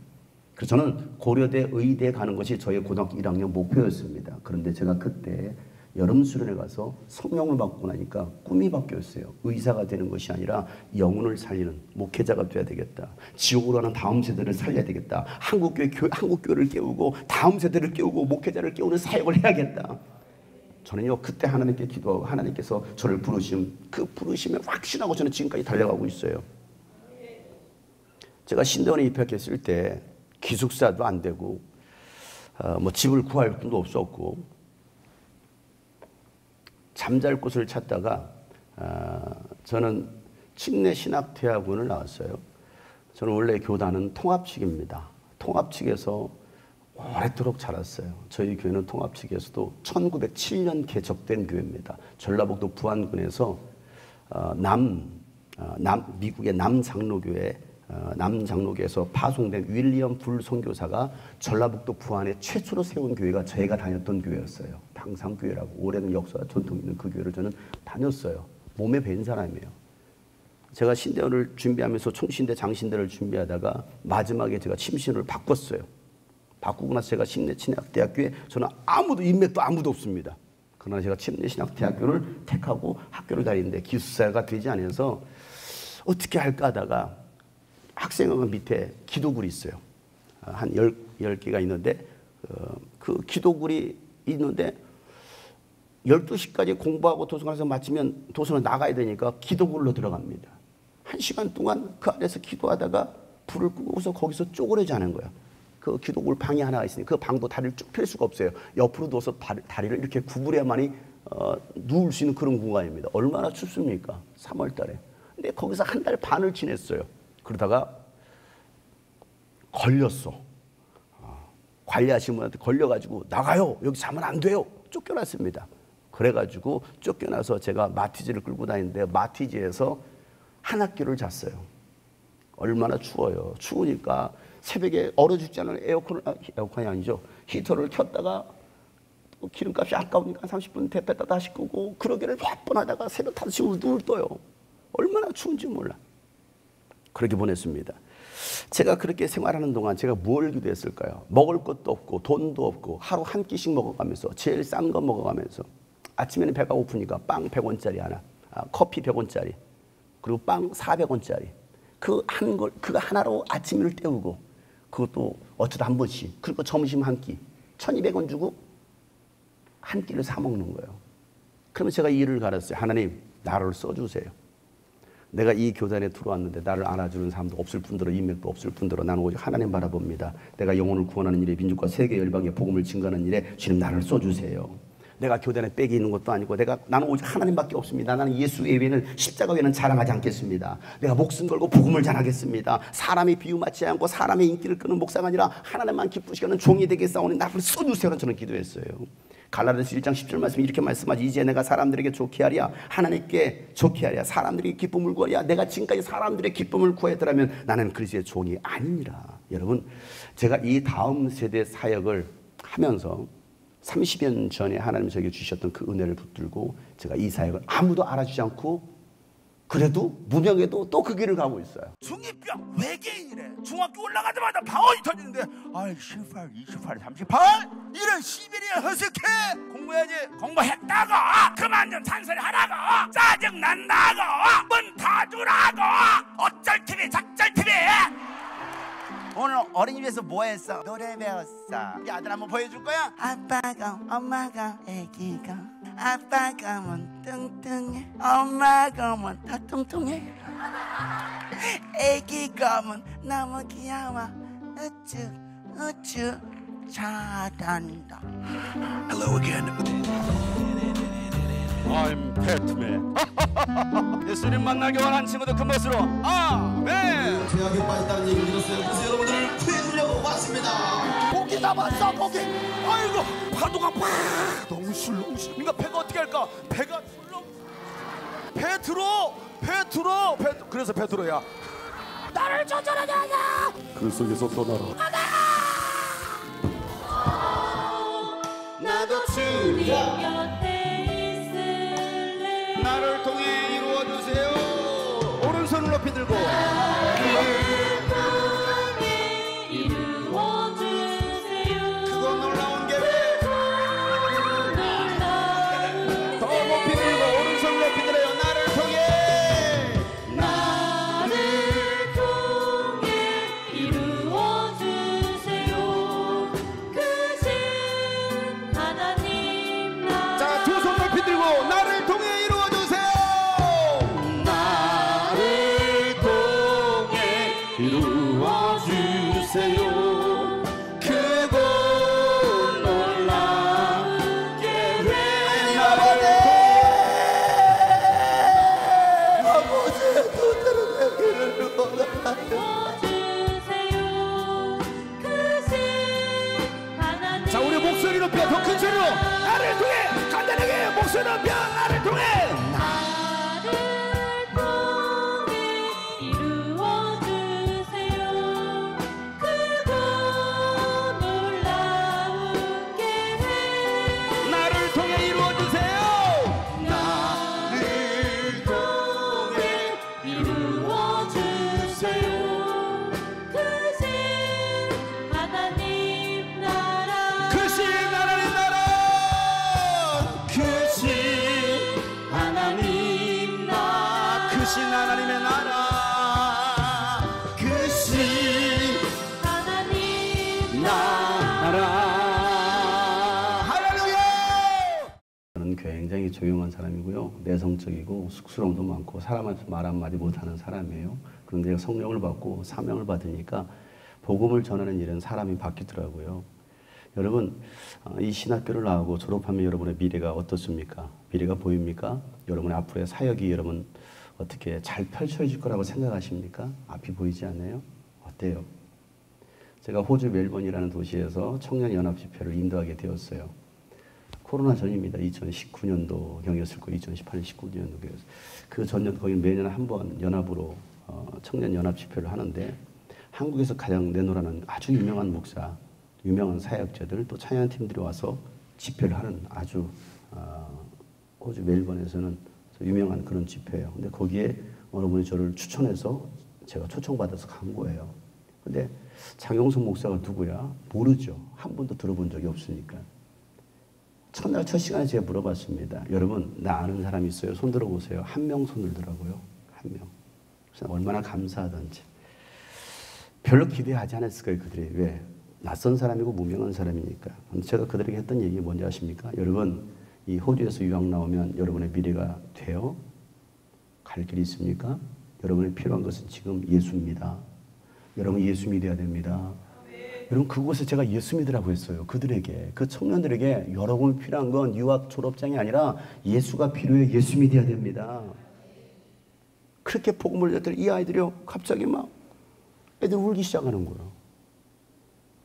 그래서 저는 고려대 의대에 가는 것이 저의 고등학교 1학년 목표였습니다. 그런데 제가 그때 여름 수련회 가서 성령을 받고 나니까 꿈이 바뀌었어요. 의사가 되는 것이 아니라 영혼을 살리는 목회자가 돼야 되겠다. 지옥으로 가는 다음 세대를 살려야 되겠다. 한국교회를 깨우고 다음 세대를 깨우고 목회자를 깨우는 사역을 해야겠다. 저는요, 그때 하나님께 기도하고 하나님께서 저를 그 부르심에 확신하고 저는 지금까지 달려가고 있어요. 제가 신대원에 입학했을 때 기숙사도 안 되고 뭐 집을 구할 돈도 없었고 잠잘 곳을 찾다가 저는 침례신학대학원을 나왔어요. 저는 원래 교단은 통합 측입니다. 통합 측에서 오랫도록 자랐어요. 저희 교회는 통합 측에서도 1907년 개척된 교회입니다. 전라북도 부안군에서 미국의 남장로교에서 파송된 윌리엄 불 선교사가 전라북도 부안에 최초로 세운 교회가 저희가 다녔던 교회였어요. 방상교회라고 오래된 역사와 전통이 있는 그 교회를 저는 다녔어요. 몸에 밴 사람이에요. 제가 신대원을 준비하면서 총신대 장신대를 준비하다가 마지막에 제가 침신을 바꿨어요. 바꾸고 나서 제가 침례신학대학교에 저는 인맥도 아무도 없습니다. 그러나 제가 침례신학대학교를 택하고 학교를 다니는데 기숙사가 되지 않아서 어떻게 할까 하다가 학생회관 밑에 기도굴이 있어요. 한 10개가 있는데 그 기도굴이 있는데 12시까지 공부하고 도서관에서 마치면 도서관 나가야 되니까 기도굴로 들어갑니다. 1시간 동안 그 안에서 기도하다가 불을 끄고서 거기서 쪼그려자는 거예요. 그 기도굴 방이 하나가 있으니 그 방도 다리를 쭉 펼 수가 없어요. 옆으로 누워서 다리를 이렇게 구부려야만이 누울 수 있는 그런 공간입니다. 얼마나 춥습니까? 3월 달에. 근데 거기서 한 달 반을 지냈어요. 그러다가 걸렸어. 관리하시는 분한테 걸려가지고 나가요. 여기 자면 안 돼요. 쫓겨났습니다. 그래가지고 쫓겨나서 제가 마티즈를 끌고 다니는데 마티즈에서 한 학기를 잤어요. 얼마나 추워요. 추우니까 새벽에 얼어 죽지 않은 에어컨이 아니죠. 히터를 켰다가 기름값이 아까우니까 30분 데폈다 다시 끄고 그러기를 몇 번 하다가 새벽 5시면 눈을 떠요. 얼마나 추운지 몰라. 그렇게 보냈습니다. 제가 그렇게 생활하는 동안 제가 뭘 기도했을까요? 먹을 것도 없고 돈도 없고 하루 한 끼씩 먹어가면서 제일 싼 거 먹어가면서 아침에는 배가 고프니까 빵 100원짜리 하나, 커피 100원짜리, 그리고 빵 400원짜리. 그거 하나로 아침을 때우고 그것도 어쩌다 한 번씩. 그리고 점심 한 끼. 1200원 주고 한 끼를 사 먹는 거예요. 그러면 제가 일을 갈았어요. 하나님, 나를 써주세요. 내가 이 교단에 들어왔는데 나를 알아주는 사람도 없을 뿐더러 인맥도 없을 뿐더러 나는 오직 하나님 바라봅니다. 내가 영혼을 구원하는 일에 민족과 세계 열방에 복음을 증거하는 일에 주님 나를 써주세요. 내가 교단에 빽이 있는 것도 아니고 나는 오직 하나님밖에 없습니다. 나는 예수 외에는 십자가 외에는 자랑하지 않겠습니다. 내가 목숨 걸고 복음을 전하겠습니다. 사람의 비유 맞지 않고 사람의 인기를 끄는 목사가 아니라 하나님만 기쁘시게 하는 종이 되겠사오니 나를 써주세요는 저는 기도했어요. 갈라디아서 1장 10절 말씀이 이렇게 말씀하지. 이제 내가 사람들에게 좋게 하랴 하나님께 좋게 하랴 사람들에게 기쁨을 구하랴. 내가 지금까지 사람들의 기쁨을 구했더라면 나는 그리스도의 종이 아니니라. 여러분, 제가 이 다음 세대 사역을 하면서 30여 년 전에 하나님 저에게 주셨던 그 은혜를 붙들고 제가 이 사역을 아무도 알아주지 않고 그래도 무명에도 또 그 길을 가고 있어요. 중2병 외계인이래. 중학교 올라가자마자 방언이 터지는데 18, 28, 38 이런 시베리아 허스키 공부해야지. 공부했다고 그만 좀 잔소리 하라고. 짜증난다고 문 닫으라고. 어쩔 TV 작절 TV. 오늘 어린이집에서 뭐 했어? 노래 배웠어. 야, 아들 한번 보여줄 거야? 아빠가 엄마가 애기가 아빠가 면 뚱뚱해 엄마가 면 다 뚱뚱해 애기가 면 너무 귀여워 우쭈 우쭈 잘한다. Hello again. I'm Batman. 예수님 만나기 원하는 친구들 큰 멋으로 아멘. 죄악에 빠졌다는 얘기를 들었어요. 그래서 여러분들을 구해주려고 왔습니다. 고기 잡았어 고기. 아이고 파도가 팍 너무 술렁술. 그러니까 배가 어떻게 할까? 배가 술렁. 배 들어. 그래서 배 들어야. 나를 조절하게 하자. 그 속에서 떠나라. 나도 주님 곁에 있을래. 나를 통해 이루어주세요. 오른손을 높이 들고. 박수로 펴 나를 통해 나를 통해 이루어주세요. 크고 놀라운 계획 나를 통해 이루어주세요. 나를 통해 이루어주세요. 크신 하나님 나라 크신 하나님 나라 크신 하나님 나라 크신 하나님의 나라 크신 하나님 나라 할렐루야. 저는 굉장히 조용한 사람이고요. 내성적이고 쑥스러움도 많고 사람한테 말 한마디 못하는 사람이에요. 그런데 성령을 받고 사명을 받으니까 복음을 전하는 일은 사람이 바뀌더라고요. 여러분, 이 신학교를 나오고 졸업하면 여러분의 미래가 어떻습니까? 미래가 보입니까? 여러분의 앞으로의 사역이 여러분 어떻게 잘 펼쳐질 거라고 생각하십니까? 앞이 보이지 않아요? 어때요? 제가 호주 멜번이라는 도시에서 청년연합집회를 인도하게 되었어요. 코로나 전입니다. 2019년도경이었을 거예요. 2018년, 19년도경이었어요. 그 전년 거기 매년 한 번 연합으로 청년연합집회를 하는데 한국에서 가장 내노라는 아주 유명한 목사, 유명한 사역자들 또 찬양팀들이 와서 집회를 하는 아주 호주 멜번에서는 유명한 그런 집회예요. 근데 거기에 어느 분이 저를 추천해서 제가 초청받아서 간 거예요. 근데 장용석 목사가 누구야? 모르죠. 한 번도 들어본 적이 없으니까. 첫날 첫 시간에 제가 물어봤습니다. 여러분, 나 아는 사람 있어요? 손 들어보세요. 한 명 손을 들더라고요. 한 명. 그래서 얼마나 감사하던지. 별로 기대하지 않았을 거예요, 그들이. 왜? 낯선 사람이고 무명한 사람이니까. 제가 그들에게 했던 얘기 뭔지 아십니까? 여러분, 이 호주에서 유학 나오면 여러분의 미래가 돼요? 갈 길이 있습니까? 여러분이 필요한 것은 지금 예수입니다. 여러분 예수 믿어야 됩니다. 여러분 그곳에 제가 예수 믿으라고 했어요. 그들에게, 그 청년들에게 여러분이 필요한 건 유학 졸업장이 아니라 예수가 필요해. 예수 믿어야 됩니다. 그렇게 복음을 전했더니 이 아이들이요 갑자기 막 애들 울기 시작하는 거예요.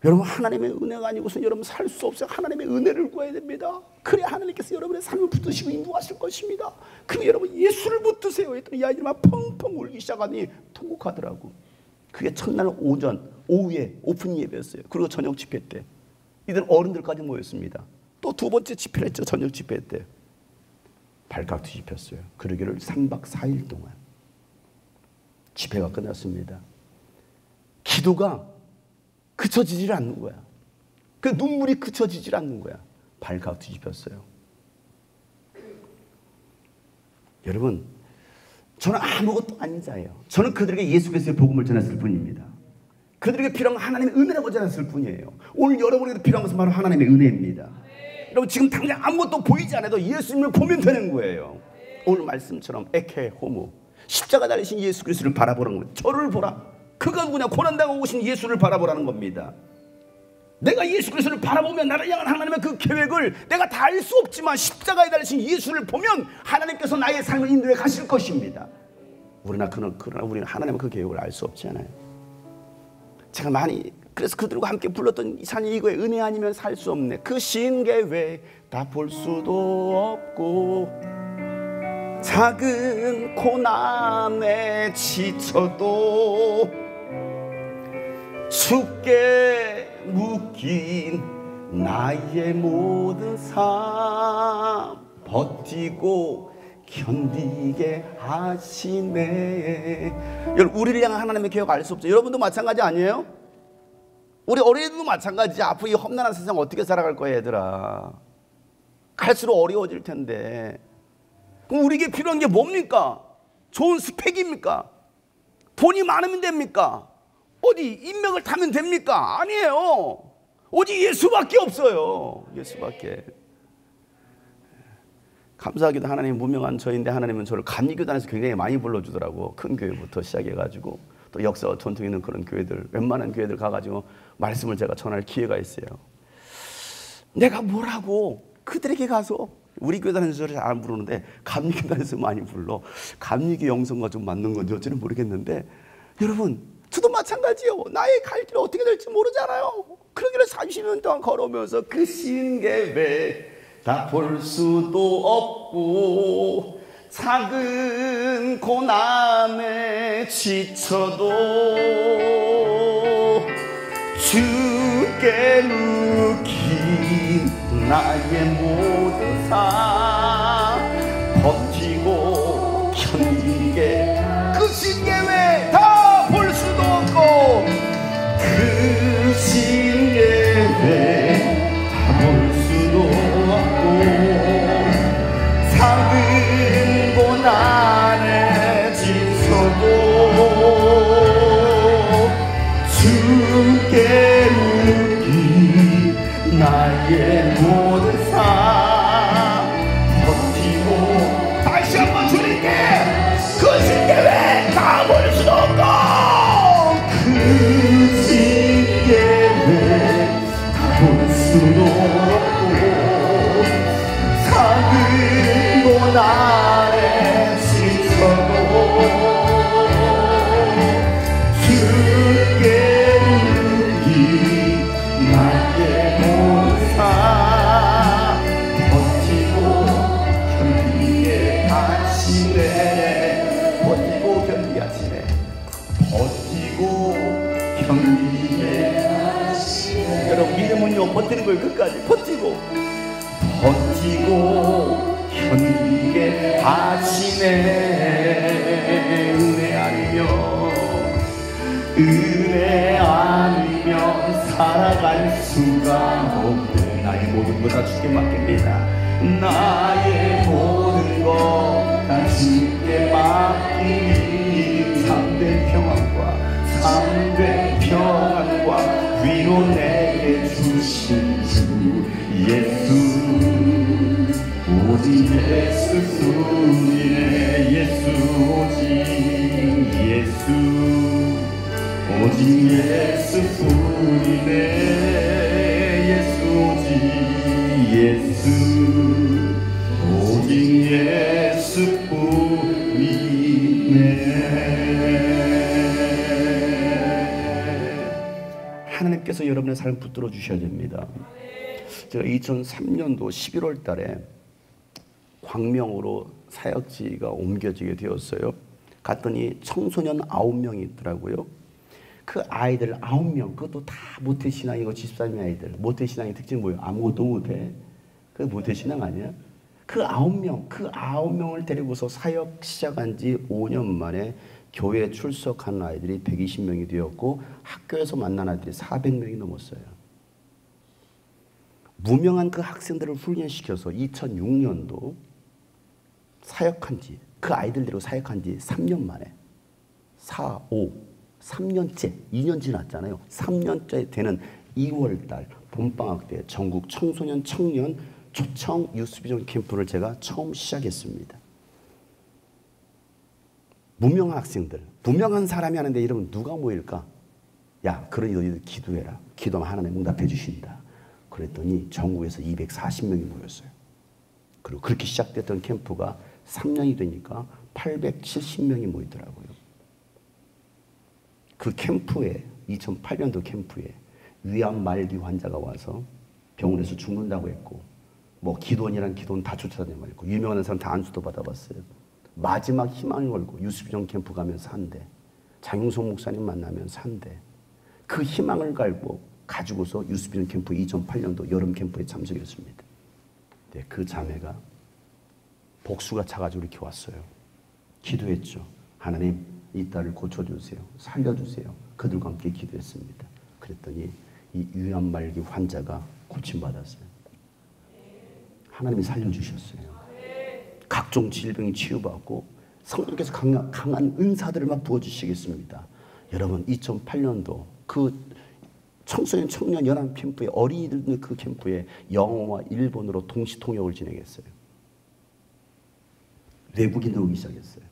여러분 하나님의 은혜가 아니고서 여러분 살 수 없어요. 하나님의 은혜를 구해야 됩니다. 그래야 하나님께서 여러분의 삶을 붙드시고 인도하실 것입니다. 그럼 여러분 예수를 붙드세요 했더니 이 아이들이 막 펑펑 울기 시작하니 통곡하더라고. 그게 첫날 오후에 오픈 예배였어요. 그리고 저녁 집회 때 이들 어른들까지 모였습니다. 또 두 번째 집회를 했죠. 저녁 집회 때 발칵 뒤집혔어요. 그러기를 3박 4일 동안 집회가 끝났습니다. 기도가 그쳐지질 않는 거야. 그 눈물이 그쳐지질 않는 거야. 발칵 뒤집혔어요. 여러분, 저는 아무것도 아닌 자예요. 저는 그들에게 예수 그리스도의 복음을 전했을 뿐입니다. 그들에게 필요한 건 하나님의 은혜라고 전했을 뿐이에요. 오늘 여러분에게 필요한 것은 바로 하나님의 은혜입니다. 여러분 지금 당장 아무것도 보이지 않아도 예수님을 보면 되는 거예요. 오늘 말씀처럼 에케 호모, 십자가 달리신 예수 그리스도를 바라보라는 거예요. 저를 보라. 그가 누구냐? 고난당하고 오신 예수를 바라보라는 겁니다. 내가 예수 그리스도를 바라보면 나를 향한 하나님의 그 계획을 내가 다 알 수 없지만 십자가에 달리신 예수를 보면 하나님께서 나의 삶을 인도해 가실 것입니다. 그러나 우리는 하나님의 그 계획을 알 수 없잖아요. 제가 그래서 그들과 함께 불렀던 이 산이 이거에 은혜 아니면 살 수 없네. 그 신계획 다 볼 수도 없고 작은 고난에 지쳐도 주께 묶인 나의 모든 삶 버티고 견디게 하시네. 여러분 우리를 향한 하나님의 계획 알 수 없죠. 여러분도 마찬가지 아니에요? 우리 어린이들도 마찬가지지. 앞으로 이 험난한 세상 어떻게 살아갈 거야 얘들아. 갈수록 어려워질 텐데. 그럼 우리에게 필요한 게 뭡니까? 좋은 스펙입니까? 돈이 많으면 됩니까? 어디 인맥을 타면 됩니까? 아니에요. 오직 예수밖에 없어요. 예수밖에. 감사하게도 하나님 무명한 저인데 하나님은 저를 감리교단에서 굉장히 많이 불러주더라고. 큰 교회부터 시작해가지고 또 역사와 전통 있는 그런 교회들, 웬만한 교회들 가가지고 말씀을 제가 전할 기회가 있어요. 내가 뭐라고 그들에게 가서 우리 교단에서 저를 잘 안 부르는데 감리교단에서 많이 불러. 감리교 영성과 좀 맞는 건지 어찌는 모르겠는데 여러분 저도 마찬가지요. 나의 갈 길이 어떻게 될지 모르잖아요. 그러기를 30년 동안 걸어오면서 그 신계획 다 볼 수도 없고 작은 고난에 지쳐도 주께 맡긴 나의 모든 삶 버티고 견디게 그 신계회 다 볼 수도 없고 그 신계회 다 볼 수도 없고 작은 고난에 지쳐도 주께 묻기 나의 모든 삶 버티고 다시 한번 주님께 그 신계회 다 볼 수도 없고 그 신계회 다 볼 수도 없고 작은 고난에 지쳐도 주께 묻기 나의 모든 삶 버티고 견디게 하시네 버티고 견디게 하시네 버티고 견디게 하시네 여러분 믿음은요 버티는 거예요 끝까지 버티고 견디게 하시네 은혜 아니면 살아갈 수가 없네 나의 모든 것 다 주께 맡깁니다 나의 모든 것 다 주께 맡기니 참된 평안과 위로 내게 주신 주 예수 오직 예수뿐이네 오직 예수뿐이네 오직 예수뿐이네 하나님께서 여러분의 삶을 붙들어 주셔야 됩니다. 제가 2003년도 11월 달에 광명으로 사역지가 옮겨지게 되었어요. 갔더니 청소년 9명이 있더라고요. 그 아이들 9명, 그것도 다 모태신앙이고 집사님의 아이들. 모태신앙의 특징이 뭐예요? 아무것도 못해. 그게 모태신앙 아니야? 그 9명을 데리고서 사역 시작한 지 5년 만에 교회에 출석하는 아이들이 120명이 되었고 학교에서 만난 아이들이 400명이 넘었어요. 무명한 그 학생들을 훈련시켜서 2006년도 사역한 지, 그 아이들 데리고 사역한 지 3년 만에 3년째, 2년 지났잖아요. 3년째 되는 2월달 봄방학 때 전국 청소년 청년 초청 유스비전 캠프를 제가 처음 시작했습니다. 무명한 학생들, 무명한 사람이 하는데 이러면 누가 모일까? 야, 그러니 너희들 기도해라. 기도하면 하나님 응답해 주신다. 그랬더니 전국에서 240명이 모였어요. 그리고 그렇게 시작됐던 캠프가 3년이 되니까 870명이 모이더라고요. 그 캠프에 2008년도 캠프에 위암 말기 환자가 와서 병원에서 죽는다고 했고 뭐 기도원이란 기도원 다 쫓아다니고 했고 유명한 사람 다 안수도 받아봤어요. 마지막 희망을 걸고 유스비전 캠프 가면서 한대. 장용석 목사님 만나면서 한대. 그 희망을 가지고서 유스비전 캠프 2008년도 여름 캠프에 참석했습니다. 네, 그 자매가 복수가 차가지고 이렇게 왔어요. 기도했죠. 하나님 이 딸을 고쳐주세요. 살려주세요. 그들과 함께 기도했습니다. 그랬더니 이 위암 말기 환자가 고침받았어요. 하나님이 살려주셨어요. 각종 질병이 치유받고 성령께서 강한 은사들을 막 부어주시겠습니다. 여러분 2008년도 그 청소년 청년 연합 캠프에 어린이들 그 캠프에 영어와 일본어로 동시 통역을 진행했어요. 외국인들 오기 시작했어요.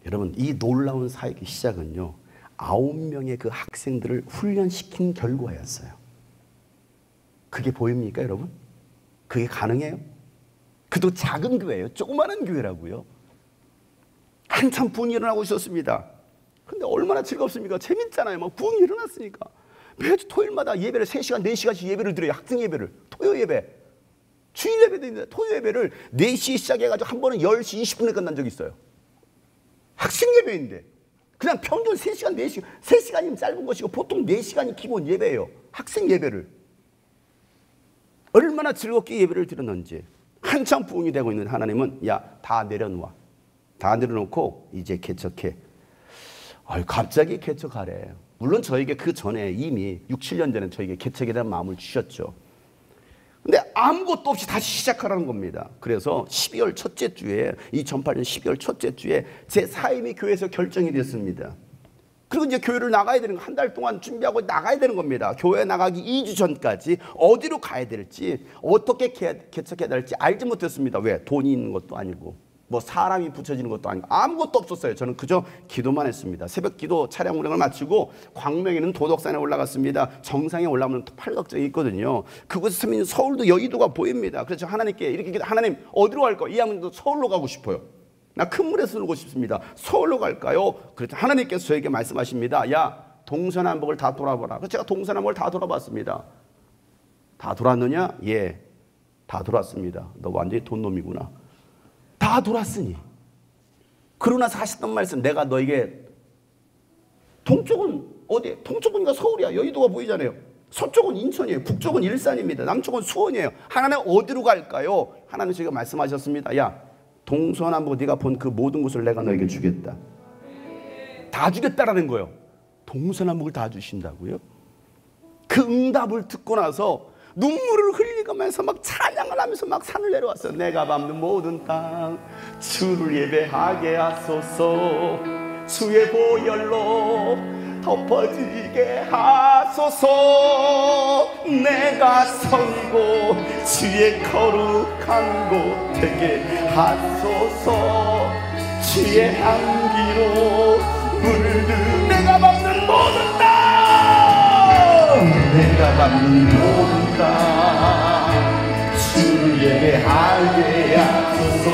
여러분 이 놀라운 사역의 시작은요 9명의 그 학생들을 훈련시킨 결과였어요. 그게 보입니까 여러분? 그게 가능해요? 그도 작은 교회예요. 조그마한 교회라고요. 한참 부흥이 일어나고 있었습니다. 근데 얼마나 즐겁습니까? 재밌잖아요. 막 부흥이 일어났으니까. 매주 토요일마다 예배를 3시간, 4시간씩 예배를 드려요. 학생 예배를. 토요 예배. 주일 예배도 있는데 토요 예배를 4시에 시작해가지고 한 번은 10시 20분에 끝난 적이 있어요. 학생 예배인데 그냥 평균 3시간, 4시간, 3시간이면 짧은 것이고 보통 4시간이 기본 예배예요. 학생 예배를. 얼마나 즐겁게 예배를 드렸는지. 한참 부흥이 되고 있는 하나님은 야, 다 내려놓아. 다 내려놓고 이제 개척해. 갑자기 개척하래. 물론 저에게 그 전에 이미 6, 7년 전에 저에게 개척에 대한 마음을 주셨죠. 근데 아무것도 없이 다시 시작하라는 겁니다. 그래서 12월 첫째 주에 2008년 12월 첫째 주에 제 사임이 교회에서 결정이 됐습니다. 그리고 이제 교회를 나가야 되는 거, 한 달 동안 준비하고 나가야 되는 겁니다. 교회 나가기 2주 전까지 어디로 가야 될지, 어떻게 개척해야 될지 알지 못했습니다. 왜? 돈이 있는 것도 아니고 뭐 사람이 붙여지는 것도 아니고 아무것도 없었어요. 저는 그저 기도만 했습니다. 새벽 기도 차량 운행을 마치고 광명에는 도덕산에 올라갔습니다. 정상에 올라오면 팔각정이 있거든요. 그곳에 서면 서울도 여의도가 보입니다. 그래서 하나님께 이렇게 하나님 어디로 갈까? 이 양도 서울로 가고 싶어요. 나 큰 물에서 놀고 싶습니다. 서울로 갈까요? 그래서 하나님께서 저에게 말씀하십니다. 야, 동서남북을 다 돌아보라. 그래서 제가 동서남북을 다 돌아봤습니다. 다 돌았느냐? 예, 다 돌았습니다. 너 완전히 돈놈이구나. 다 돌았으니. 그러나 사실은 말씀, 내가 너에게 동쪽은 어디? 동쪽은 서울이야. 여의도가 보이잖아요. 서쪽은 인천이에요. 북쪽은 일산입니다. 남쪽은 수원이에요. 하나님 어디로 갈까요? 하나님 저에게 말씀하셨습니다. 야, 동서남북 네가 본 그 모든 곳을 내가 너에게 주겠다. 다 주겠다라는 거예요. 동서남북을 다 주신다고요? 그 응답을 듣고 나서 눈물을 흘리면서 막 찬양을 하면서 막 산을 내려왔어요. 내가 밟는 모든 땅 주를 예배하게 하소서. 주의 보혈로 덮어지게 하소서. 내가 서고 주의 거룩한 곳 되게 하소서. 주의 향기로 물든 내가 밟는 모든 땅, 내가 밟는 모든 땅 주를 예배하게 하소서.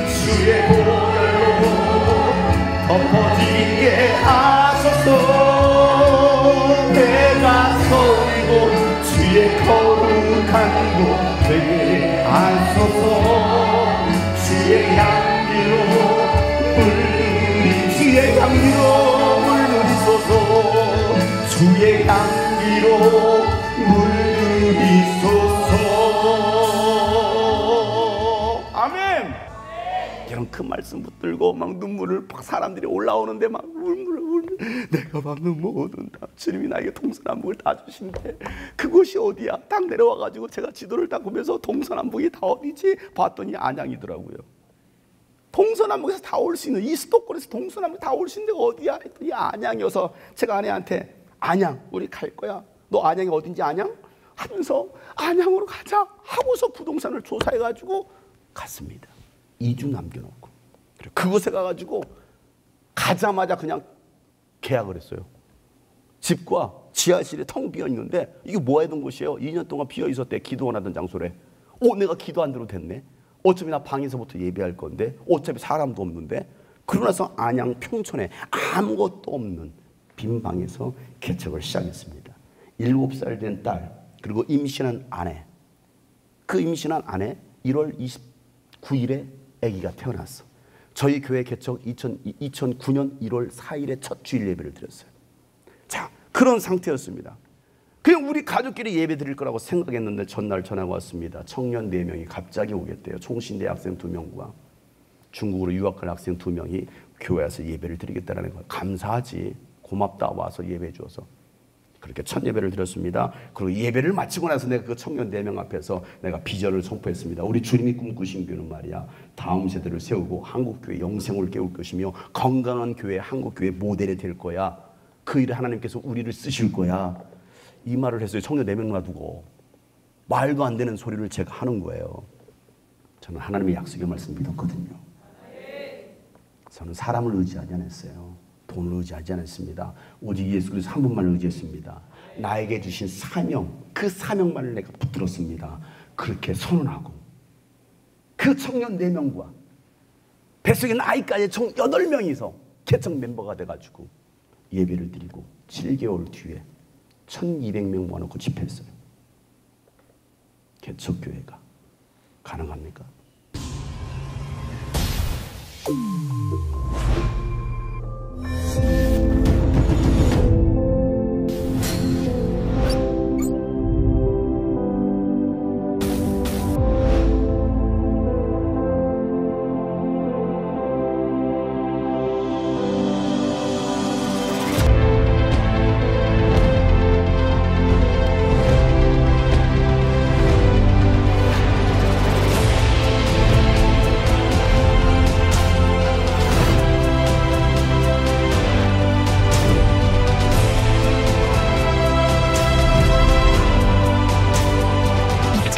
주의 보혈로 덮어지게 하소서. 내가 서고 주의 거룩한 곳 되게 하소서. 주의 향기로 물들이 주의 향기로 물들이소서. 주의 향기로 물들이소서. 아멘. 여러분 그 말씀 붙들고 막 눈물을 사람들이 올라오는데 막 울물 내가 밟는 모든 땅 주님이 나에게 동서남북을 다 주신대. 그곳이 어디야? 딱 내려와가지고 제가 지도를 딱 보면서 동서남북이 다 어디지? 봤더니 안양이더라고요. 동서남북에서 다 올 수 있는 이 수도권에서 동서남북 다 올 수 있는 데가 어디야? 했더니 안양이어서 제가 아내한테 안양 우리 갈 거야. 너 안양이 어딘지 아냐? 하면서 안양으로 가자 하고서 부동산을 조사해가지고 갔습니다. 2주 남겨놓고 그곳에 가가지고 가자마자 그냥 계약을 했어요. 집과 지하실이 텅 비어있는데 이게 뭐 하던 곳이에요? 2년 동안 비어있었대. 기도원 하던 장소래. 내가 기도 안 대로 됐네. 어차피 나 방에서부터 예배할 건데 어차피 사람도 없는데. 그러고 나서 안양 평촌에 아무것도 없는 빈 방에서 개척을 시작했습니다. 7살 된 딸 그리고 임신한 아내. 그 임신한 아내 1월 29일에 아기가 태어났어. 저희 교회 개척 2009년 1월 4일에 첫 주일 예배를 드렸어요. 자, 그런 상태였습니다. 그냥 우리 가족끼리 예배 드릴 거라고 생각했는데 전날 전화가 왔습니다. 청년 4명이 갑자기 오겠대요. 총신대 학생 2명과 중국으로 유학할 학생 2명이 교회에서 예배를 드리겠다는 거예요. 감사하지. 고맙다. 와서 예배해 주어서. 그렇게 첫 예배를 드렸습니다. 그리고 예배를 마치고 나서 내가 그 청년 4명 앞에서 내가 비전을 선포했습니다. 우리 주님이 꿈꾸신 교회는 말이야. 다음 세대를 세우고 한국교회 영생을 깨울 것이며 건강한 교회, 한국교회 모델이 될 거야. 그 일에 하나님께서 우리를 쓰실 거야. 이 말을 했어요. 청년 4명 놔두고. 말도 안 되는 소리를 제가 하는 거예요. 저는 하나님의 약속의 말씀 믿었거든요. 저는 사람을 의지하지 않았어요. 돈을 의지하지 않았습니다. 오직 예수 그리스도 한 분만을 의지했습니다. 나에게 주신 사명, 그 사명만을 내가 붙들었습니다. 그렇게 선언하고 그 청년 4명과 뱃속에 있는 아이까지 총 8명이서 개척 멤버가 돼가지고 예배를 드리고 7개월 뒤에 1200명 모아놓고 집회했어요. 개척교회가 가능합니까?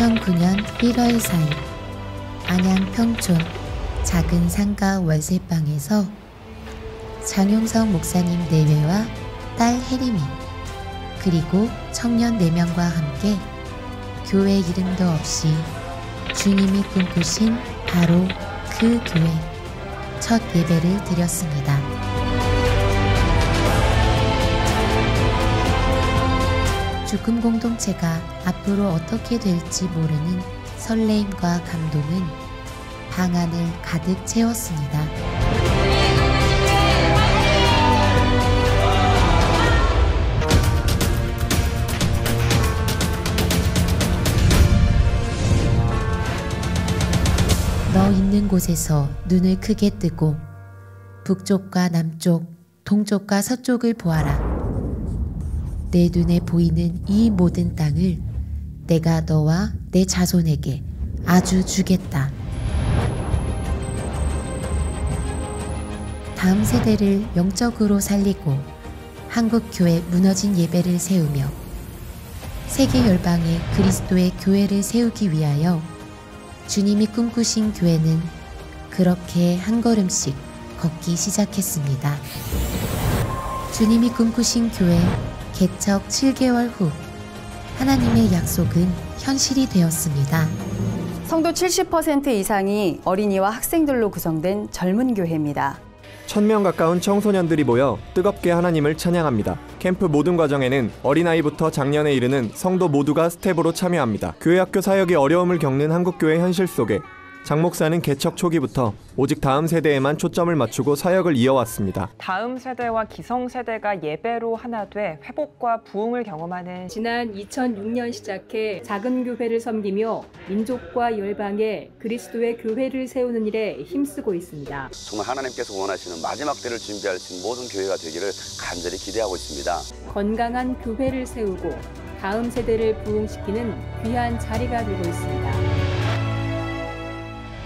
(2009년 1월 4일) 안양 평촌 작은 상가 월세방에서 장용성 목사님 내외와 딸 혜림이 그리고 청년 4명과 함께 교회 이름도 없이 주님이 꿈꾸신 바로 그 교회 첫 예배를 드렸습니다. 죽음 공동체가 앞으로 어떻게 될지 모르는 설레임과 감동은 방 안을 가득 채웠습니다. 너 있는 곳에서 눈을 크게 뜨고 북쪽과 남쪽, 동쪽과 서쪽을 보아라. 내 눈에 보이는 이 모든 땅을 내가 너와 내 자손에게 아주 주겠다. 다음 세대를 영적으로 살리고 한국교회 무너진 예배를 세우며 세계 열방에 그리스도의 교회를 세우기 위하여 주님이 꿈꾸신 교회는 그렇게 한 걸음씩 걷기 시작했습니다. 주님이 꿈꾸신 교회 개척 7개월 후 하나님의 약속은 현실이 되었습니다. 성도 70% 이상이 어린이와 학생들로 구성된 젊은 교회입니다. 1000명 가까운 청소년들이 모여 뜨겁게 하나님을 찬양합니다. 캠프 모든 과정에는 어린아이부터 장년에 이르는 성도 모두가 스텝으로 참여합니다. 교회학교 사역이 어려움을 겪는 한국교회 현실 속에 장 목사는 개척 초기부터 오직 다음 세대에만 초점을 맞추고 사역을 이어왔습니다. 다음 세대와 기성세대가 예배로 하나 돼 회복과 부흥을 경험하는 지난 2006년 시작해 작은 교회를 섬기며 민족과 열방에 그리스도의 교회를 세우는 일에 힘쓰고 있습니다. 정말 하나님께서 원하시는 마지막 때를 준비할 수 있는 모든 교회가 되기를 간절히 기대하고 있습니다. 건강한 교회를 세우고 다음 세대를 부흥시키는 귀한 자리가 되고 있습니다.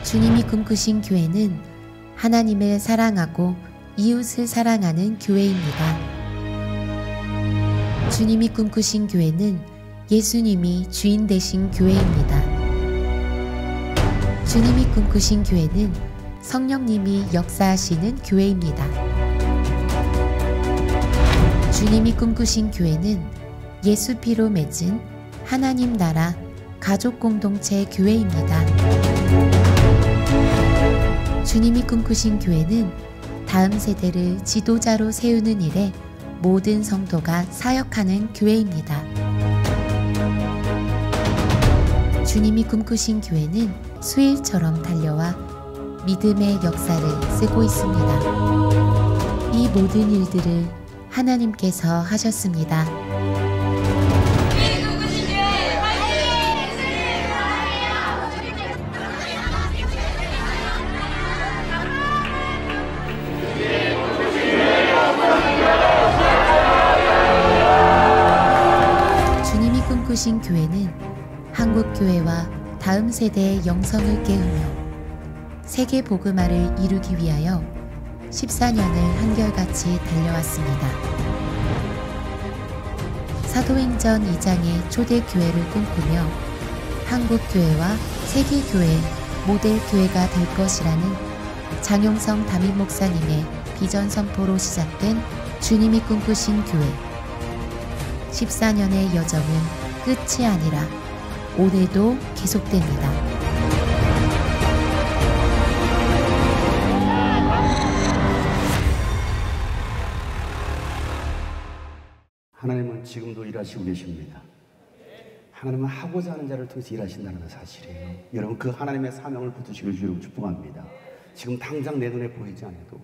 주님이 꿈꾸신 교회는 하나님을 사랑하고 이웃을 사랑하는 교회입니다. 주님이 꿈꾸신 교회는 예수님이 주인 되신 교회입니다. 주님이 꿈꾸신 교회는 성령님이 역사하시는 교회입니다. 주님이 꿈꾸신 교회는 예수 피로 맺은 하나님 나라 가족 공동체 교회입니다. 주님이 꿈꾸신 교회는 다음 세대를 지도자로 세우는 일에 모든 성도가 사역하는 교회입니다. 주님이 꿈꾸신 교회는 수일처럼 달려와 믿음의 역사를 쓰고 있습니다. 이 모든 일들을 하나님께서 하셨습니다. 주님이 꿈꾸신 교회는 한국교회와 다음 세대의 영성을 깨우며 세계 복음화를 이루기 위하여 14년을 한결같이 달려왔습니다. 사도행전 2장의 초대교회를 꿈꾸며 한국교회와 세계교회의 모델교회가 될 것이라는 장용성 담임 목사님의 비전 선포로 시작된 주님이 꿈꾸신 교회. 14년의 여정은 끝이 아니라 오늘도 계속됩니다. 하나님은 지금도 일하시고 계십니다. 하나님은 하고자 하는 자를 통해서 일하신다는 사실이에요. 여러분 그 하나님의 사명을 붙드시길 주로 축복합니다. 지금 당장 내 눈에 보이지 않아도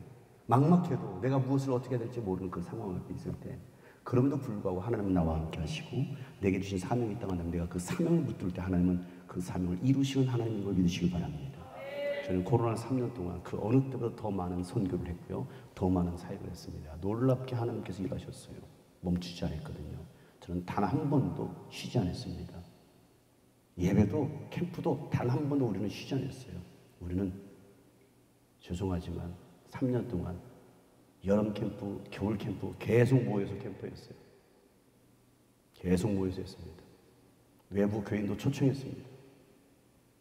막막해도 내가 무엇을 어떻게 될지 모르는 그 상황 앞에 있을 때 그럼에도 불구하고 하나님은 나와 함께 하시고 내게 주신 사명이 있다고 한다면 내가 그 사명을 붙들 때 하나님은 그 사명을 이루시는 하나님인 걸 믿으시기 바랍니다. 저는 코로나 3년 동안 그 어느 때보다 더 많은 선교를 했고요. 더 많은 사역을 했습니다. 놀랍게 하나님께서 일하셨어요. 멈추지 않았거든요. 저는 단 한 번도 쉬지 않았습니다. 예배도 캠프도 단 한 번도 우리는 쉬지 않았어요. 우리는 죄송하지만 3년 동안 여름 캠프, 겨울 캠프 계속 모여서 캠프했어요. 계속 모여서 했습니다. 외부 교인도 초청했습니다.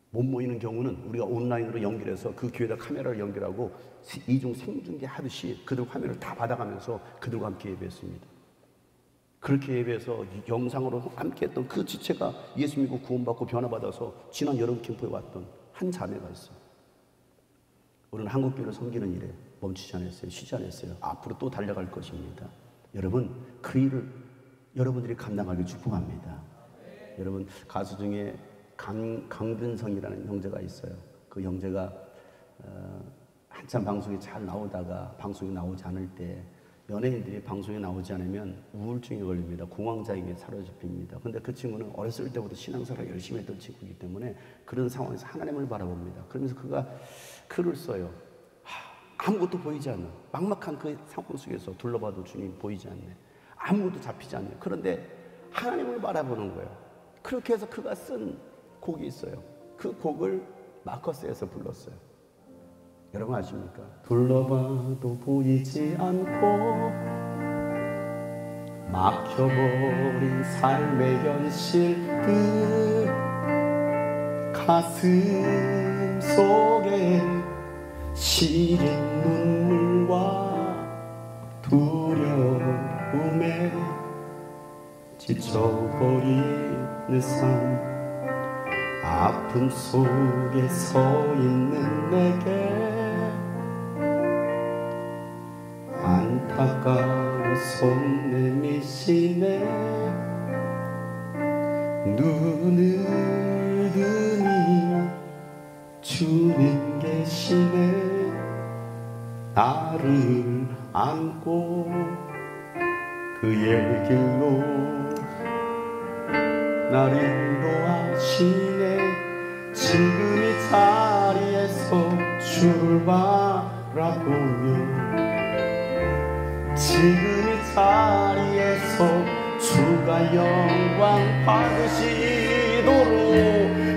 못 모이는 경우는 우리가 온라인으로 연결해서 그 교회에다 카메라를 연결하고 이중 생중계 하듯이 그들 화면을 다 받아가면서 그들과 함께 예배했습니다. 그렇게 예배해서 영상으로 함께 했던 그 지체가 예수 믿고 구원받고 변화받아서 지난 여름 캠프에 왔던 한 자매가 있어요. 우리는 한국교회를 섬기는 일에 멈추지 않았어요. 쉬지 않았어요. 앞으로 또 달려갈 것입니다. 여러분 그 일을 여러분들이 감당하길 축복합니다. 여러분 가수 중에 강균성이라는 형제가 있어요. 그 형제가 한참 방송이 잘 나오다가 방송이 나오지 않을 때 연예인들이 방송에 나오지 않으면 우울증에 걸립니다. 공황장애에 사로잡힙니다. 근데 그 친구는 어렸을 때부터 신앙생활을 열심히 했던 친구이기 때문에 그런 상황에서 하나님을 바라봅니다. 그러면서 그가 글을 써요. 아무것도 보이지 않는 막막한 그 상황 속에서 둘러봐도 주님 보이지 않네. 아무것도 잡히지 않네. 그런데 하나님을 바라보는 거예요. 그렇게 해서 그가 쓴 곡이 있어요. 그 곡을 마커스에서 불렀어요. 여러분 아십니까? 둘러봐도 보이지 않고 막혀버린 삶의 현실들 가슴 속에 시린 눈물과 두려움에 지쳐버리는 삶 아픔 속에 서 있는 내게 안타까운 손 내미시네 눈을 드니 주님 계시네 나를 안고 그의 길로 나를 인도하시네 지금 이 자리에서 주를 바라보며 지금 이 자리에서 주가 영광 받으시도록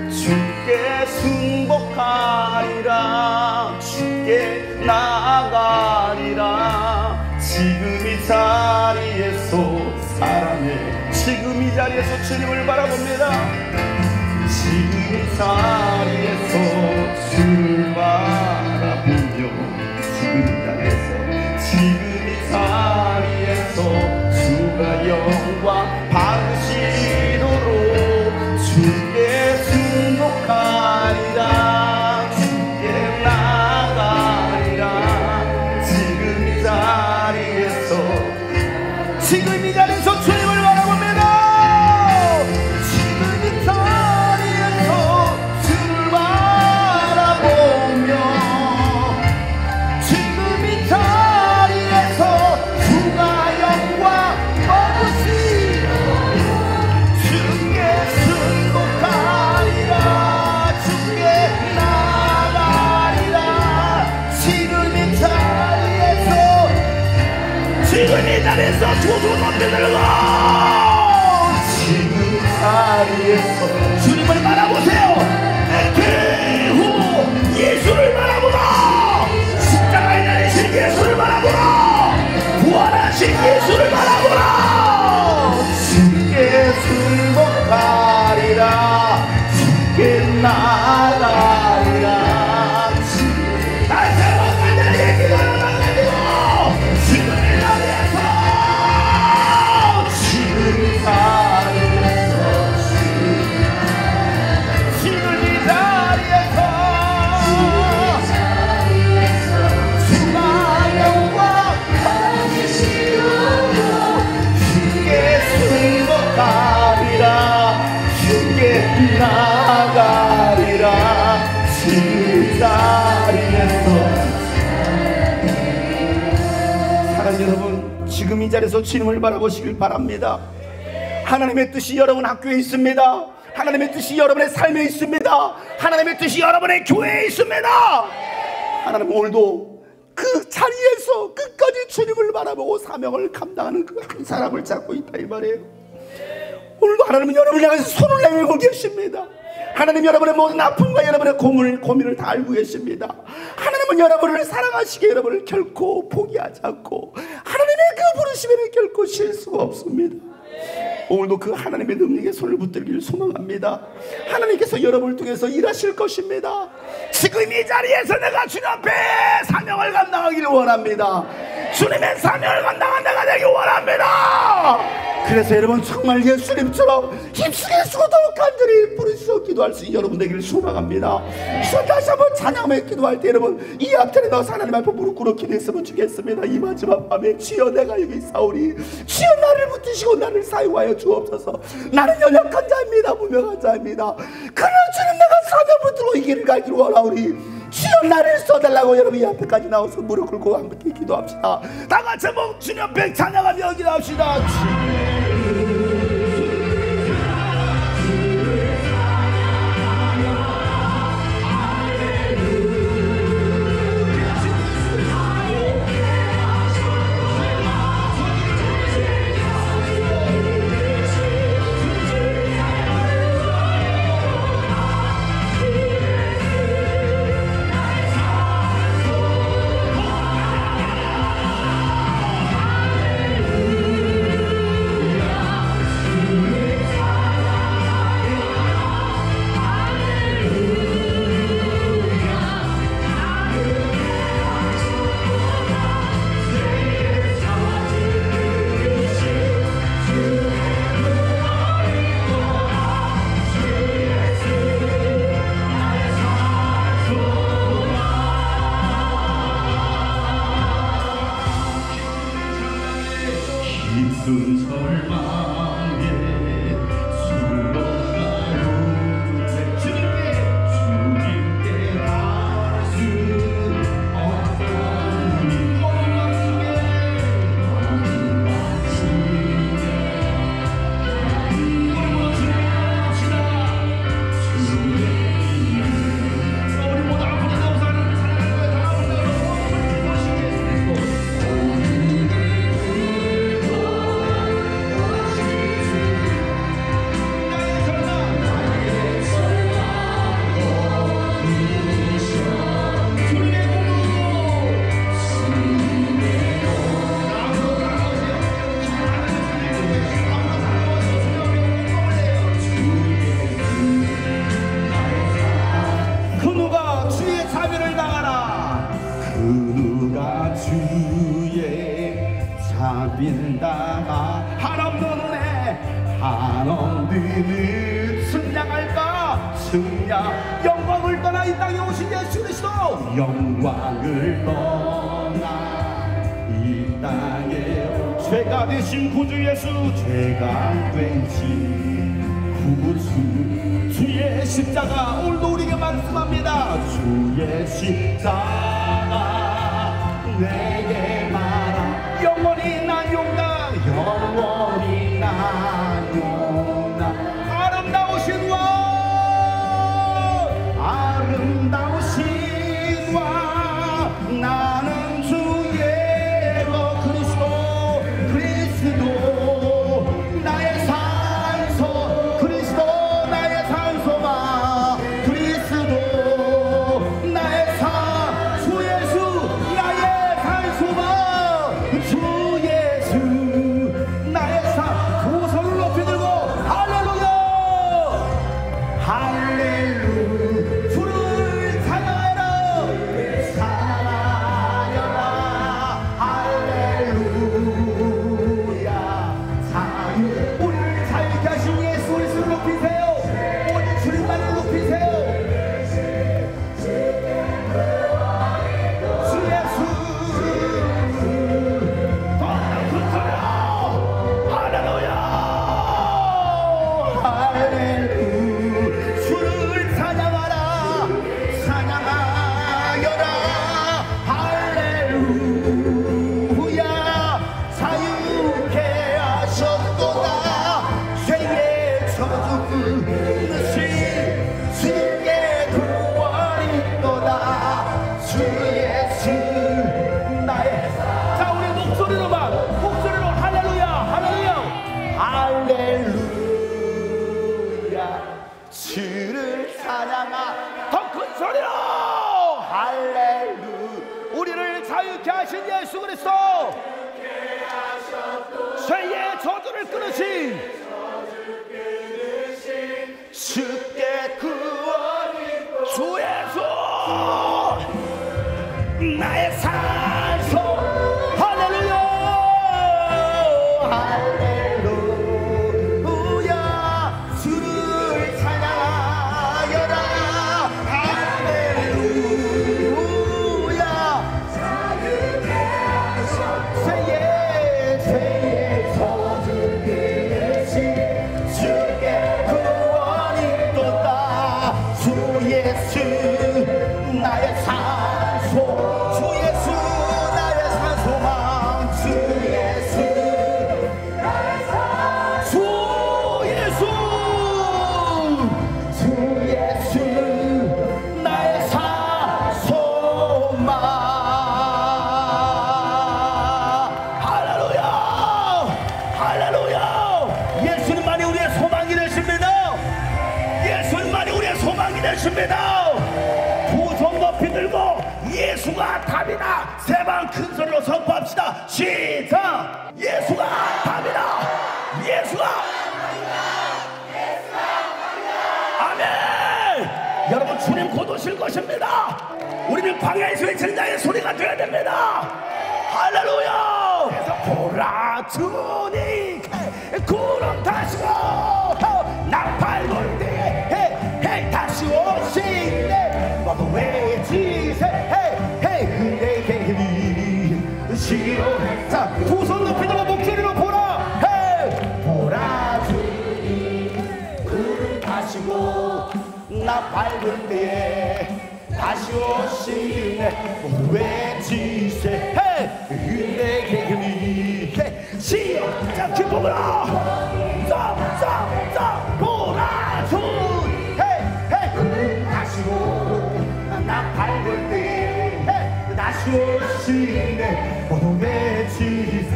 주께 순복하리라 주께 나아가리라 지금 이 자리에서 사랑해 지금 이 자리에서 주님을 바라봅니다 지금 이 자리에서 주를 바라보며 지금 이 자리에서 주가 영광 받으시도록 주께 순복하리라 주께 나아가리라 지금 이 자리에서 주님을 바라봅니다 지금 이 자리에서 주를 바라보 지금 이 자리에서 주님을 바라보시길 바랍니다. 하나님의 뜻이 여러분 학교에 있습니다. 하나님의 뜻이 여러분의 삶에 있습니다. 하나님의 뜻이 여러분의 교회에 있습니다. 하나님 오늘도 그 자리에서 끝까지 주님을 바라보고 사명을 감당하는 그 한 사람을 찾고 있다 이 말이에요. 오늘도 하나님은 여러분을 향해서 손을 내밀고 계십니다. 하나님 여러분의 모든 아픔과 여러분의 고민을 다 알고 계십니다. 하나님은 여러분을 사랑하시기에 여러분을 결코 포기하지 않고 하나님의 그 부르심에는 결코 실수가 없습니다. 오늘도 그 하나님의 능력에 손을 붙들기를 소망합니다. 하나님께서 여러분을 통해서 일하실 것입니다. 지금 이 자리에서 내가 주님 앞에 사명을 감당하기를 원합니다. 주님의 사명을 감당한 내가 되기 원합니다. 그래서 여러분 정말 예수님처럼 힘쓰게 쓰고 더욱 간절히 부르짖어 기도할 수 있는 여러분 되기를 소망합니다. 그래서 다시 한번 찬양하며 기도할 때 여러분 이 앞자리에 나와서 하나님 앞에 무릎 꿇어 기도했으면 좋겠습니다. 이 마지막 밤에 주여 내가 여기 있사오니 주여 나를 붙드시고 나를 사용하여 주옵소서. 나는 연약한 자입니다. 무명한 자입니다. 그러나 주님 내가 사명 붙들고 이 길을 가기를 원하오니 주여 나를 써달라고 여러분 이 앞에까지 나와서 무릎 꿇고 함께 기도합시다. 다 같이 한번 주님 앞에 찬양하며 기도합시다. 한없는 승냥할까 승냥 영광을 떠나 이 땅에 오신 예수 그리스도 영광을 떠나 이 땅에 죄가 되신 구주 예수 죄가 되신 구주 주의 십자가 오늘도 우리에게 말씀합니다. 주의 십자가 내게 말아 영원히 난 용나 영원히 난 용나 아름다우신 왕 아름다우신 왕 나는 주의 그리스도 나의 산소 그리스도 나의 산소마 그리스도 나의 산소 예수 나의 산소마 그릇이 주의 구원이 또다 주 예수 나의 자 우리 목소리로만 목소리로 할렐루야 할렐루야 할렐루야 주를 찬양하 더 큰 소리로 할렐루야 우리를 자유케 하신 예수 그리스도 죄의 저주를 끊으신 주께 구원이 주 예수 나의 산소 할렐루야 할렐루야 주를 찬양하여라 할렐루야 자유케 하셨고 죄의 저주를 끊으신 주께 구원이 또다 주 예수 나의 산소 주 예수 나의 산소망 주 예수 나의 산소 주 예수 나의 산소망 할렐루야 할렐루야 예수님만이 우리의 소망이 되십니다 예수님만이 우리의 소망이 되십니다 두 손 높이 들고 예수가 답이다 세 번 큰 소리로 선포합시다 시작 예수가 답이다 예수가 아멘 여러분 주님 곧 오실 것입니다 우리는 광야에서 외치는 자의 소리가 되어야 됩니다 할렐루야 그래서 보라 주님 구름 타시고 나팔 불 때 다시 오시네 모두 외치세 내게 시로 자 두 손 높이 들어 목소리로 보라 보라 주님 구름 타시고 나팔 불 때에 다시 오시네 모두 외치세 내게 시로 자 기쁨으로 자 보라 주님 하시고 나팔 불 때 다시 오시네 모두 외치세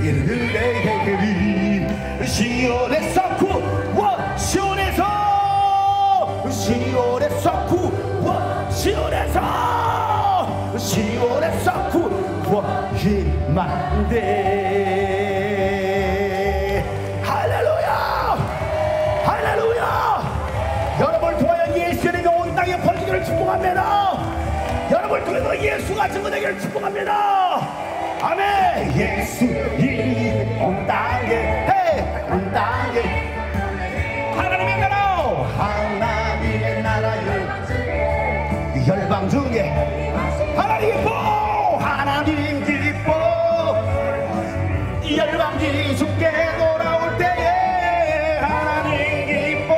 이르르레게리 시온에서 구원 시온에서 구원 시온에서 구원 힘만데 할렐루야 할렐루야 여러분을 통하여 예수님이 온 땅에 퍼지기를 축복합니다 여러분을 통해서 예수가 증거되기를 축복합니다 아멘 예수 이름이 온 땅에 하나님의 나라 열방 중에 하나님 기뻐 열방이 주께 돌아올 때에 하나님 기뻐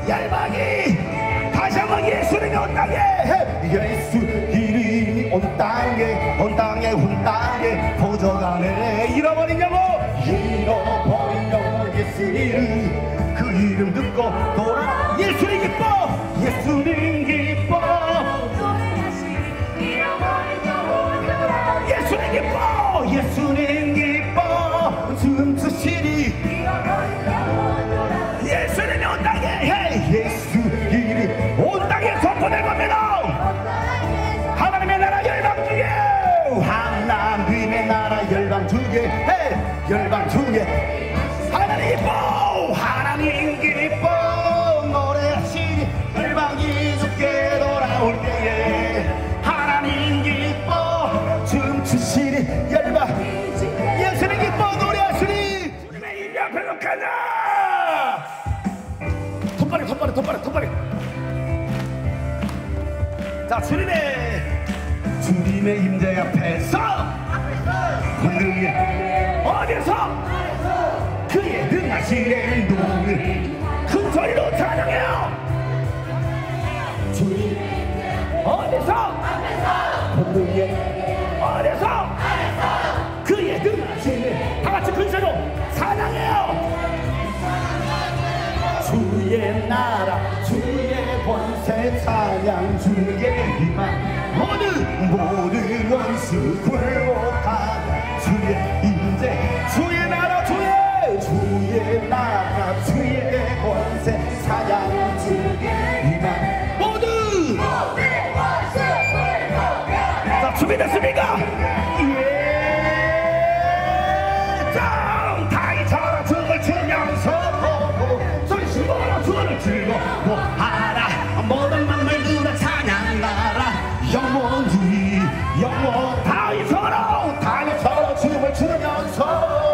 열방이 다시 한번 예수님이 온 땅에 예수 이름이 온 땅에 퍼져가네 잃어버린 영혼 예수 이름 그 이름 듣고 돌아 예수님 기뻐 예수님 기뻐 춤추시리 예수님이 온 땅에 예수 이름 온 땅에 선포될 겁니다 하나님의 나라 열방 중에 하나님의 나라 열방 중에 하나님 기뻐 노래하시니 열방이 주께 돌아올 때에 하나님 기뻐 춤추시니 열방 예수님 기뻐 노래하시니 주님의 임재 앞에서 가자 톱발이 자 주님의 임재 앞에서 권능에 어디서 그의 능하시는 눈을 큰 소리로 찬양해요 주님 어디서 권능에 어디서 그의 능하시는 다같이 큰 소리로 찬양해요 주의 나라 주의 권세 찬양 주의 희망 모든 원수 굴복하라 주의 인재 주의 나라 주의 나라 주의 권세 찬양 주의 희망 모든 원수 굴복하라. 자, 준비됐습니까? 다이처럼 춤을 추면서 소리 심어라 주를 즐거워하라. 모든 만물 누나 찬양하라. 영원히 영원 다이처럼 춤을 추면서